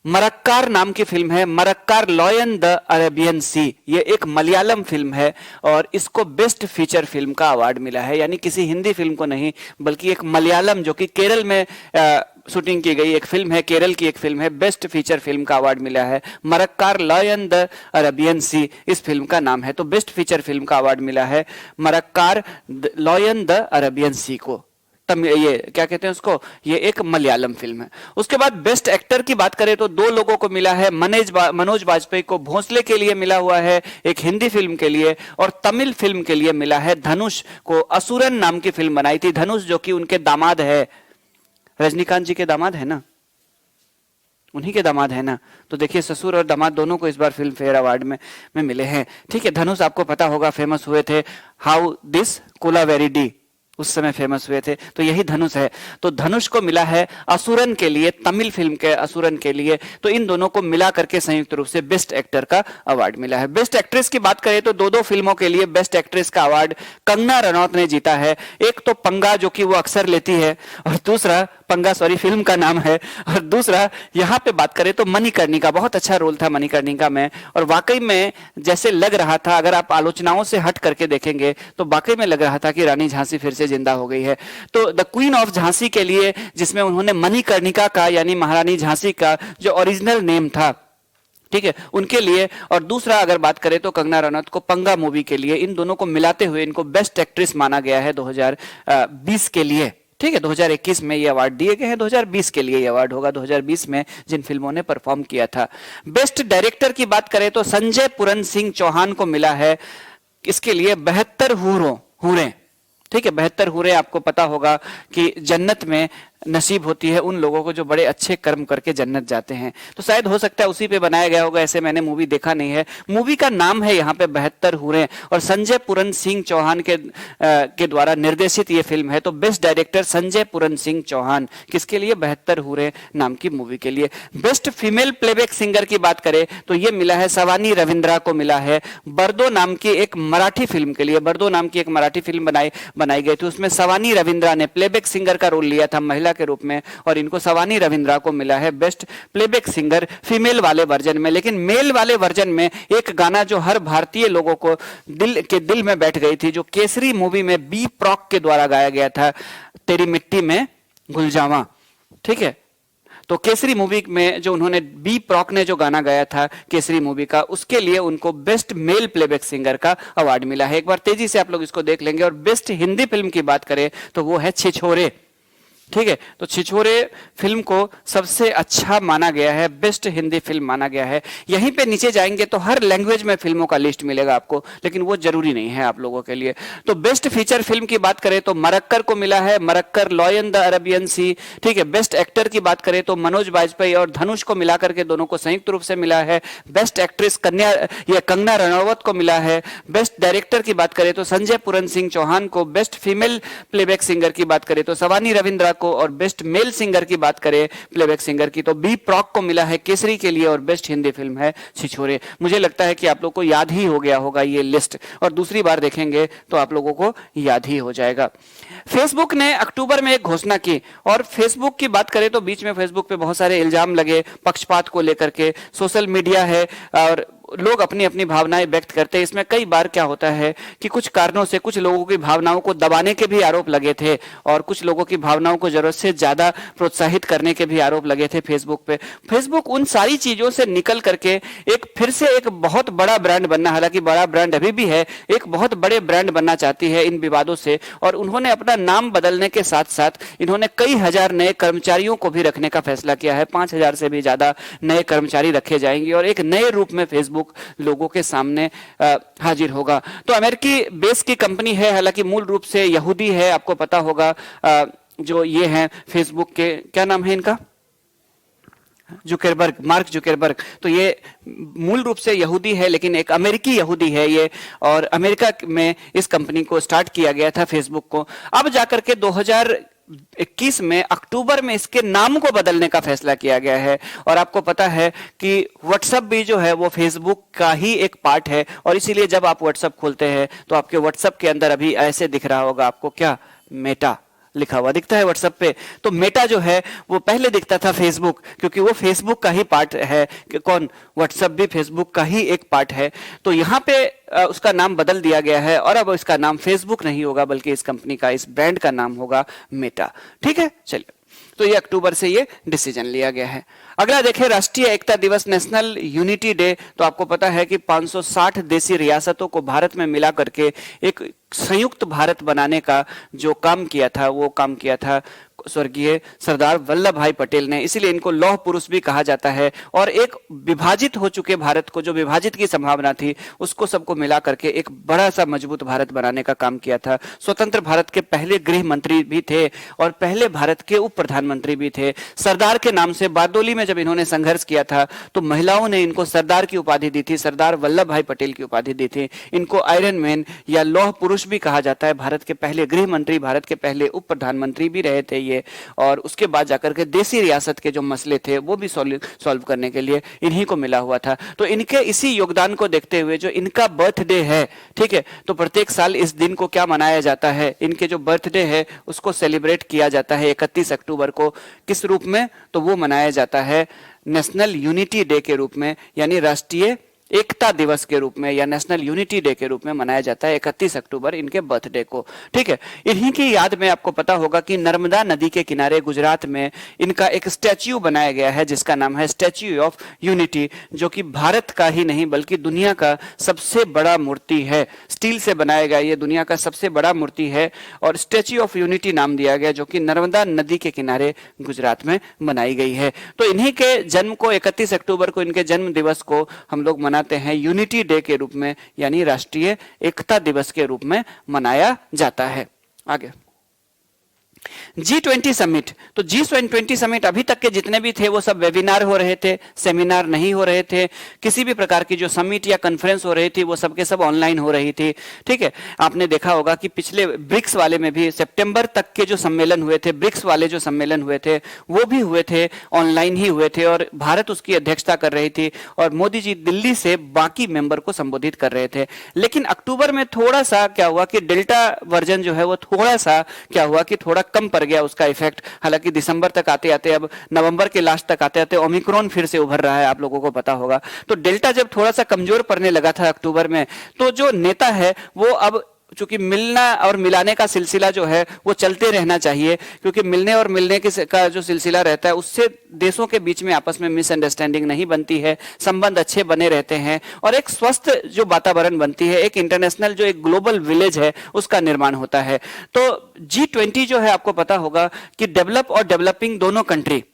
मरक्कार नाम की फिल्म है, मरक्कार लॉयन द अरेबियन सी। ये एक मलयालम फिल्म है और इसको बेस्ट फीचर फिल्म का अवार्ड मिला है, यानी किसी हिंदी फिल्म को नहीं बल्कि एक मलयालम जो कि केरल में शूटिंग की गई एक फिल्म है, केरल की एक फिल्म है, बेस्ट फीचर फिल्म का अवार्ड मिला है। मरक्कार लॉयन द अरेबियन सी इस फिल्म का नाम है, तो बेस्ट फीचर फिल्म का अवार्ड मिला है मरक्कार लॉयन द अरेबियन सी को। ये क्या कहते हैं उसको, ये एक मलयालम फिल्म है। उसके बाद बेस्ट एक्टर की बात करें तो 2 लोगों को मिला है। मनोज बाजपेयी को भोंसले के लिए मिला हुआ है, एक हिंदी फिल्म के लिए, और तमिल फिल्म के लिए मिला है धनुष को। असुरन नाम की फिल्म बनाई थी, धनुष जो कि उनके दामाद है, रजनीकांत जी के दामाद है ना, उन्हीं के दामाद है ना। तो देखिए ससुर और दामाद दोनों को इस बार फिल्म फेयर अवार्ड में मिले हैं। ठीक है, धनुष आपको पता होगा फेमस हुए थे हाउ दिस कोलावेरी, उस समय फेमस हुए थे, तो यही धनुष है। तो धनुष को मिला है असुरन के लिए, तमिल फिल्म के असुरन के लिए। तो इन दोनों को मिला करके संयुक्त रूप से बेस्ट एक्टर का अवार्ड मिला है। बेस्ट एक्ट्रेस की बात करें तो 2-2 फिल्मों के लिए बेस्ट एक्ट्रेस का अवार्ड कंगना रनौत ने जीता है। एक तो पंगा जो कि वो अक्सर लेती है, और दूसरा पंगा फिल्म का नाम है, और दूसरा यहाँ पे बात करें तो मणिकर्णिका, बहुत अच्छा रोल था मणिकर्णिका में, और वाकई में जैसे लग रहा था, अगर आप आलोचनाओं से हट करके देखेंगे तो वाकई में लग रहा था कि रानी झांसी फिर से जिंदा हो गई है। तो द क्वीन ऑफ झांसी के लिए, जिसमें उन्होंने मणिकर्णिका का यानी महारानी झांसी का जो ओरिजिनल नेम था, ठीक है, उनके लिए, और दूसरा अगर बात करें तो कंगना रनौत को पंगा मूवी के लिए। इन दोनों को मिलाते हुए इनको बेस्ट एक्ट्रेस माना गया है 2020 के लिए। ठीक है, 2021 में ये अवार्ड दिए गए हैं, 2020 के लिए ये अवार्ड होगा, 2020 में जिन फिल्मों ने परफॉर्म किया था। बेस्ट डायरेक्टर की बात करें तो संजय पुरन सिंह चौहान को मिला है, इसके लिए 72 हूरें। ठीक है, 72 हूरें आपको पता होगा कि जन्नत में नसीब होती है उन लोगों को जो बड़े अच्छे कर्म करके जन्नत जाते हैं। तो शायद हो सकता है उसी पे बनाया गया होगा, ऐसे मैंने मूवी देखा नहीं है। मूवी का नाम है यहाँ पे 72 हूरें, और संजय पुरन सिंह चौहान के द्वारा निर्देशित ये फिल्म है। तो बेस्ट डायरेक्टर संजय पुरन सिंह चौहान, किसके लिए, 72 हूरें नाम की मूवी के लिए। बेस्ट फीमेल प्लेबैक सिंगर की बात करें तो ये मिला है सवानी रविंद्रा को मिला है, बर्दो नाम की एक मराठी फिल्म के लिए। बर्दो नाम की एक मराठी फिल्म बनाई गई थी, उसमें सवानी रविंद्रा ने प्लेबैक सिंगर का रोल लिया था महिला के रूप में, और इनको सवानी रविंद्रा को मिला है बेस्ट प्लेबैक सिंगर फीमेल वाले वर्जन में। लेकिन मेल वाले वर्जन में एक गाना जो हर भारतीय लोगों को दिल में बैठ गई थी, जो केसरी मूवी में बी प्रॉक के द्वारा गाया गया था, तेरी मिट्टी में घुल जावा। ठीक है, तो केसरी मूवी में जो उन्होंने बी प्रॉक ने जो गाना गाया था केसरी मूवी का, उसके लिए उनको बेस्ट मेल प्लेबैक सिंगर का अवार्ड मिला है। एक बार तेजी से आप लोग इसको देख लेंगे। और बेस्ट हिंदी फिल्म की बात करें तो वो है छिछोरे। ठीक है, तो छिछोरे फिल्म को सबसे अच्छा माना गया है, बेस्ट हिंदी फिल्म माना गया है। यहीं पे नीचे जाएंगे तो हर लैंग्वेज में फिल्मों का लिस्ट मिलेगा आपको, लेकिन वो जरूरी नहीं है आप लोगों के लिए। तो बेस्ट फीचर फिल्म की बात करें तो मरक्कर को मिला है, मरक्कर लॉयन द अरेबियन सी। ठीक है, बेस्ट एक्टर की बात करें तो मनोज बाजपेयी और धनुष को मिलाकर के दोनों को संयुक्त रूप से मिला है। बेस्ट एक्ट्रेस कंगना रनौत को मिला है। बेस्ट डायरेक्टर की बात करें तो संजय पुरन सिंह चौहान को। बेस्ट फीमेल प्लेबैक सिंगर की बात करें तो सवानी रविंद्रा को, और बेस्ट मेल सिंगर की बात करें प्लेबैक सिंगर की तो बी प्रॉक को मिला है केसरी के लिए, और बेस्ट हिंदी फिल्म है छिछोरे। मुझे लगता है कि आप लोग को याद ही हो गया होगा ये लिस्ट, और दूसरी बार देखेंगे तो आप लोगों को याद ही हो जाएगा। फेसबुक ने अक्टूबर में एक घोषणा की, और फेसबुक की बात करें तो बीच में फेसबुक पे बहुत सारे इल्जाम लगे पक्षपात को लेकर के। सोशल मीडिया है और लोग अपनी अपनी भावनाएं व्यक्त करते हैं। इसमें कई बार क्या होता है कि कुछ कारणों से कुछ लोगों की भावनाओं को दबाने के भी आरोप लगे थे, और कुछ लोगों की भावनाओं को जरूरत से ज्यादा प्रोत्साहित करने के भी आरोप लगे थे फेसबुक पे। फेसबुक उन सारी चीजों से निकल करके फिर से एक बहुत बड़ा ब्रांड बनना, हालांकि बड़ा ब्रांड अभी भी है, एक बहुत बड़े ब्रांड बनना चाहती है इन विवादों से। और उन्होंने अपना नाम बदलने के साथ साथ इन्होंने कई हजार नए कर्मचारियों को भी रखने का फैसला किया है। 5,000 से भी ज्यादा नए कर्मचारी रखे जाएंगे, और एक नए रूप में फेसबुक फेसबुक लोगों के सामने हाजिर होगा। तो अमेरिकी बेस की कंपनी है, हालांकि मूल रूप से यहूदी है। आपको पता होगा जो ये है फेसबुक के, क्या नाम है इनका, जुकेरबर्ग, मार्क जुकेरबर्ग। तो ये मूल रूप से यहूदी है, लेकिन एक अमेरिकी यहूदी है ये, और अमेरिका में इस कंपनी को स्टार्ट किया गया था फेसबुक को। अब जाकर के 2021 में अक्टूबर में इसके नाम को बदलने का फैसला किया गया है। और आपको पता है कि व्हाट्सएप भी जो है वो फेसबुक का ही एक पार्ट है, और इसीलिए जब आप व्हाट्सएप खोलते हैं तो आपके व्हाट्सएप के अंदर अभी ऐसे दिख रहा होगा आपको, क्या, मेटा लिखा हुआ दिखता है व्हाट्सएप पे। तो मेटा जो है वो पहले दिखता था फेसबुक, क्योंकि वो फेसबुक का ही पार्ट है कि कौन, व्हाट्सएप भी फेसबुक का ही एक पार्ट है। तो यहाँ पे उसका नाम बदल दिया गया है, और अब इसका नाम फेसबुक नहीं होगा, बल्कि इस कंपनी का, इस ब्रांड का नाम होगा मेटा। ठीक है, चलिए, तो ये अक्टूबर से ये डिसीजन लिया गया है। अगला देखें, राष्ट्रीय एकता दिवस, नेशनल यूनिटी डे। तो आपको पता है कि 560 देशी रियासतों को भारत में मिला करके एक संयुक्त भारत बनाने का जो काम किया था, वो काम किया था स्वर्गीय सरदार वल्लभ भाई पटेल ने। इसीलिए इनको लौह पुरुष भी कहा जाता है। और एक विभाजित हो चुके भारत को, जो विभाजित की संभावना थी, उसको सबको मिला करके एक बड़ा सा मजबूत भारत बनाने का काम किया था। स्वतंत्र भारत के पहले गृह मंत्री भी थे और पहले भारत के उप प्रधानमंत्री भी थे। सरदार के नाम से बारडोली में जब इन्होंने संघर्ष किया था तो महिलाओं ने इनको सरदार की उपाधि दी थी, सरदार वल्लभ भाई पटेल की उपाधि दी थी। इनको आयरन मैन या लौह पुरुष भी कहा जाता है। भारत के पहले गृह मंत्री, भारत के पहले उप प्रधानमंत्री भी रहे थे ये। और उसके बाद जाकर के देशी रियासत के जो मसले थे वो भी सॉल्व करने के लिए इन्हीं को मिला हुआ था। तो इनके इसी योगदान को देखते हुए जो इनका बर्थडे है, ठीक है, तो प्रत्येक साल इस दिन को क्या मनाया जाता है, इनके जो बर्थडे है उसको सेलिब्रेट किया जाता है 31 अक्टूबर को। किस रूप में, तो वो मनाया जाता है नेशनल यूनिटी डे के रूप में, यानी राष्ट्रीय एकता दिवस के रूप में या नेशनल यूनिटी डे के रूप में मनाया जाता है 31 अक्टूबर इनके बर्थडे को। ठीक है, इन्हीं की याद में आपको पता होगा कि नर्मदा नदी के किनारे गुजरात में इनका एक स्टैच्यू बनाया गया है जिसका नाम है स्टैच्यू ऑफ यूनिटी, जो कि भारत का ही नहीं बल्कि दुनिया का सबसे बड़ा मूर्ति है। स्टील से बनाया गया ये दुनिया का सबसे बड़ा मूर्ति है और स्टैच्यू ऑफ यूनिटी नाम दिया गया, जो कि नर्मदा नदी के किनारे गुजरात में बनाई गई है। तो इन्हीं के जन्म को 31 अक्टूबर को, इनके जन्म दिवस को हम लोग मनाते हैं यूनिटी डे के रूप में, यानी राष्ट्रीय एकता दिवस के रूप में मनाया जाता है। आगे G20 समिट। तो G20 समिट अभी तक के जितने भी थे वो सब वेबिनार हो रहे थे, सेमिनार नहीं हो रहे थे। किसी भी प्रकार की जो समिट या कॉन्फ्रेंस हो रही थी वो सब के सब ऑनलाइन हो रही थी। ठीक है, आपने देखा होगा कि पिछले ब्रिक्स वाले में भी सितंबर तक के जो सम्मेलन हुए थे, ब्रिक्स वाले जो सम्मेलन हुए थे वो भी हुए थे, ऑनलाइन ही हुए थे और भारत उसकी अध्यक्षता कर रही थी और मोदी जी दिल्ली से बाकी मेंबर को संबोधित कर रहे थे। लेकिन अक्टूबर में थोड़ा सा क्या हुआ कि डेल्टा वर्जन जो है वो थोड़ा सा क्या हुआ कि थोड़ा कम पड़ गया उसका इफेक्ट। हालांकि दिसंबर तक आते आते, अब नवंबर के लास्ट तक आते आते ओमिक्रॉन फिर से उभर रहा है, आप लोगों को पता होगा। तो डेल्टा जब थोड़ा सा कमजोर पड़ने लगा था अक्टूबर में, तो जो नेता है वो अब, चूंकि मिलना और मिलाने का सिलसिला जो है वो चलते रहना चाहिए, क्योंकि मिलने और मिलने का जो सिलसिला रहता है उससे देशों के बीच में आपस में मिसअंडरस्टैंडिंग नहीं बनती है, संबंध अच्छे बने रहते हैं और एक स्वस्थ जो वातावरण बनती है, एक इंटरनेशनल जो एक ग्लोबल विलेज है उसका निर्माण होता है। तो G20 जो है आपको पता होगा कि डेवलप और डेवलपिंग दोनों कंट्री,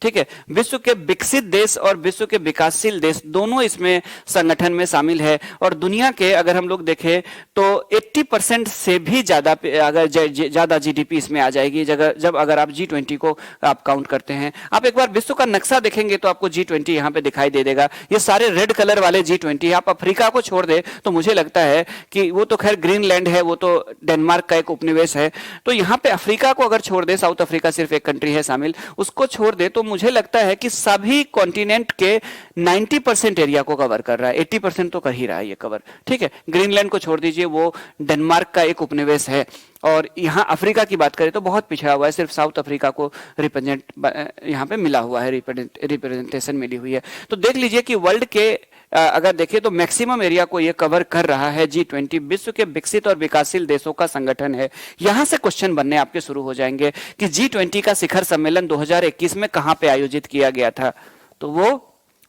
ठीक है, विश्व के विकसित देश और विश्व के विकासशील देश दोनों इसमें संगठन में शामिल है। और दुनिया के अगर हम लोग देखें तो 80% से भी ज्यादा, अगर ज्यादा जीडीपी इसमें आ जाएगी जब अगर आप G20 को आप काउंट करते हैं। आप एक बार विश्व का नक्शा देखेंगे तो आपको G20 यहाँ पे दिखाई दे देगा। ये सारे रेड कलर वाले G20, आप अफ्रीका को छोड़ दे तो मुझे लगता है कि वो तो खैर ग्रीनलैंड है, वो तो डेनमार्क का एक उपनिवेश है, तो यहाँ पे अफ्रीका को अगर छोड़ दे, साउथ अफ्रीका सिर्फ एक कंट्री है शामिल, उसको छोड़ दे तो मुझे लगता है कि सभी कॉन्टिनेंट के 90% एरिया को कवर कर रहा है, 80% तो कर ही रहा है ये कवर। ठीक है, ग्रीनलैंड को छोड़ दीजिए, वो डेनमार्क का एक उपनिवेश है। और यहाँ अफ्रीका की बात करें तो बहुत पिछड़ा हुआ है, सिर्फ साउथ अफ्रीका को रिप्रेजेंट यहाँ पे मिला हुआ है, रिप्रेजेंटेशन मिली हुई है। तो देख लीजिए कि वर्ल्ड के अगर देखिए तो मैक्सिमम एरिया को ये कवर कर रहा है G20, विश्व के विकसित और विकासशील देशों का संगठन है। यहां से क्वेश्चन बनने आपके शुरू हो जाएंगे कि G20 का शिखर सम्मेलन 2021 में कहां पे आयोजित किया गया था, तो वो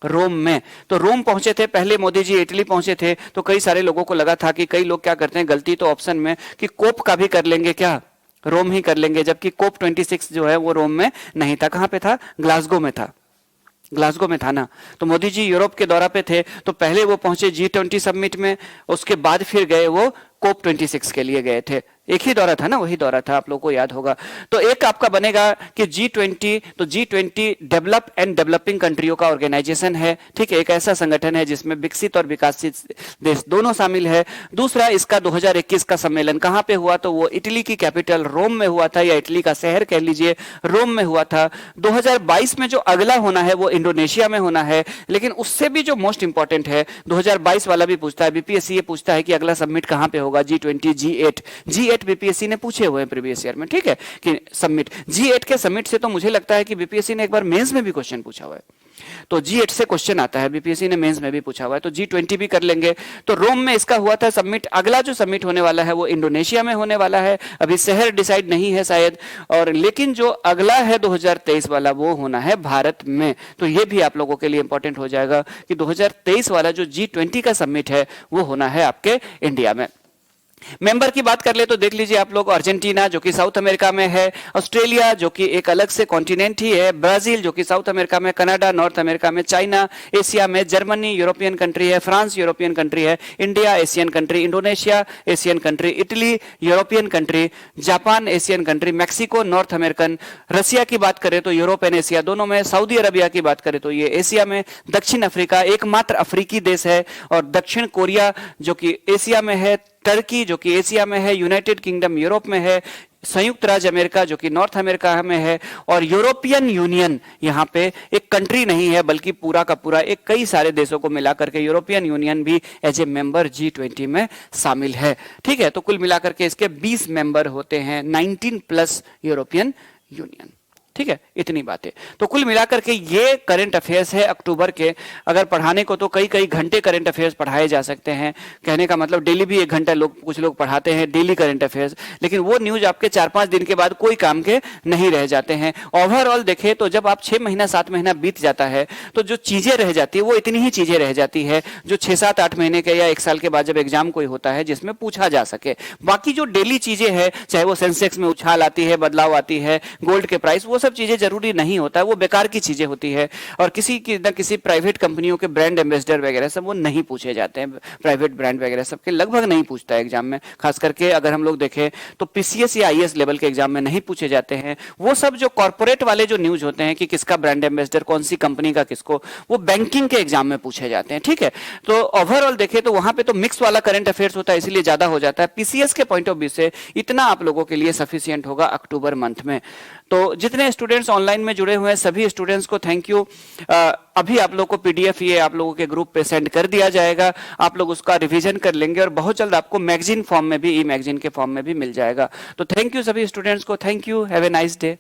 रोम में। तो रोम पहुंचे थे पहले मोदी जी, इटली पहुंचे थे, तो कई सारे लोगों को लगा था कि कई लोग क्या करते हैं गलती तो ऑप्शन में कि कोप का भी कर लेंगे, क्या रोम ही कर लेंगे, जबकि कोप 26 जो है वो रोम में नहीं था, कहां पे था, ग्लासगो में था। ग्लासगो में था ना। तो मोदी जी यूरोप के दौरा पे थे, तो पहले वो पहुंचे G20 समिट में, उसके बाद फिर गए वो COP 26 के लिए गए थे। एक ही दौरा था ना, वही दौरा था, आप लोगों को याद होगा। तो एक आपका बनेगा कि G20, तो G20 डेवलप एंड डेवलपिंग कंट्रियों का ऑर्गेनाइजेशन है, ठीक है, एक ऐसा संगठन है जिसमें विकसित और विकासशील देश दोनों शामिल है। दूसरा, इसका 2021 का सम्मेलन कहां पे हुआ, तो वो इटली की कैपिटल रोम में हुआ था, या इटली का शहर कह लीजिए, रोम में हुआ था। 2022 में जो अगला होना है वो इंडोनेशिया में होना है। लेकिन उससे भी जो मोस्ट इंपॉर्टेंट है, 2022 वाला भी पूछता है, बीपीएससी ये पूछता है कि अगला समिट कहां पे होगा, G20 G8 बीपीएससी ने पूछे हुए हैं प्रीवियस ईयर में, ठीक है, कि समिट G8 के समिट से तो मुझे लगता है कि बीपीएससी ने एक बार मेंस में भी क्वेश्चन पूछा हुआ है, तो G8 से क्वेश्चन आता है, बीपीएससी ने मेंस में भी पूछा हुआ है, तो G20 भी कर लेंगे। तो रोम में इसका हुआ था समिट, अगला जो समिट होने वाला है वो इंडोनेशिया में होने वाला है, अभी शहर डिसाइड नहीं है शायद, और लेकिन जो अगला है 2023 वाला वो होना है भारत में। तो ये भी आप लोगों के लिए इंपॉर्टेंट हो जाएगा कि 2023 वाला जो G20 का समिट है वो होना है आपके इंडिया में। मेंबर की बात कर ले तो देख लीजिए आप लोग, अर्जेंटीना जो कि साउथ अमेरिका में है, ऑस्ट्रेलिया जो कि एक अलग से कॉन्टिनेंट ही है, ब्राजील जो कि साउथ अमेरिका में, कनाडा नॉर्थ अमेरिका में, चाइना एशिया में, जर्मनी यूरोपियन कंट्री है, फ्रांस यूरोपियन कंट्री है, India Asian country, Indonesia Asian country, Italy European country, Japan Asian country, Mexico north American, Russia की बात करें तो यूरोप एंड एशिया दोनों में, सऊदी अरबिया की बात करें तो ये एशिया में, दक्षिण अफ्रीका एकमात्र अफ्रीकी देश है, और दक्षिण कोरिया जो कि एशिया में है, टर्की जो कि एशिया में है, यूनाइटेड किंगडम यूरोप में है, संयुक्त राज्य अमेरिका जो कि नॉर्थ अमेरिका में है, और यूरोपियन यूनियन यहाँ पे एक कंट्री नहीं है बल्कि पूरा का पूरा एक कई सारे देशों को मिलाकर के यूरोपियन यूनियन भी एज ए मेंबर G20 में शामिल है, ठीक है। तो कुल मिलाकर के इसके 20 मेंबर होते हैं, 19 प्लस यूरोपियन यूनियन, ठीक है, इतनी बातें। तो कुल मिलाकर के ये करंट अफेयर्स है अक्टूबर के। अगर पढ़ाने को तो कई कई घंटे करंट अफेयर्स पढ़ाए जा सकते हैं, कहने का मतलब डेली भी 1 घंटा कुछ लोग पढ़ाते हैं डेली करंट अफेयर्स, लेकिन वो न्यूज आपके 4-5 दिन के बाद कोई काम के नहीं रह जाते हैं। ओवरऑल देखें तो जब आप 6 महीना 7 महीना बीत जाता है तो जो चीजें रह जाती है वो इतनी ही चीजें रह जाती है जो 6-7-8 महीने के या 1 साल के बाद जब एग्जाम कोई होता है जिसमें पूछा जा सके। बाकी जो डेली चीजें हैं, चाहे वो सेंसेक्स में उछाल आती है, बदलाव आती है, गोल्ड के प्राइस, वो सब चीजें जरूरी नहीं होता है, वो बेकार की चीजें होती है। और किसी की न किसी प्राइवेट कंपनियों के ब्रांड एम्बेसडर वगैरह सब वो नहीं पूछे जाते हैं, प्राइवेट ब्रांड वगैरह सबके लगभग नहीं पूछता है एग्जाम में। खास करके अगर हम लोग देखें तो पीसीएस या आईएएस लेवल के एग्जाम में नहीं पूछे जाते हैं। वो सब जो कॉर्पोरेट वाले जो न्यूज होते हैं कि किसका ब्रांड एम्बेसडर, कौन सी कंपनी का किसको, वो बैंकिंग के एग्जाम में पूछे जाते हैं, ठीक है। तो ओवरऑल देखें तो वहां पे तो मिक्स वाला करंट अफेयर्स होता है, इसलिए ज्यादा हो जाता है। पीसीएस के पॉइंट ऑफ व्यू से इतना आप लोगों के लिए सफिशिएंट होगा अक्टूबर मंथ में। तो जितने स्टूडेंट्स ऑनलाइन में जुड़े हुए हैं सभी स्टूडेंट्स को थैंक यू। अभी आप लोगों को पीडीएफ ये आप लोगों के ग्रुप पे सेंड कर दिया जाएगा, आप लोग उसका रिवीजन कर लेंगे और बहुत जल्द आपको मैगजीन फॉर्म में भी, ई मैगजीन के फॉर्म में भी मिल जाएगा। तो थैंक यू सभी स्टूडेंट्स को, thank you, have a nice day.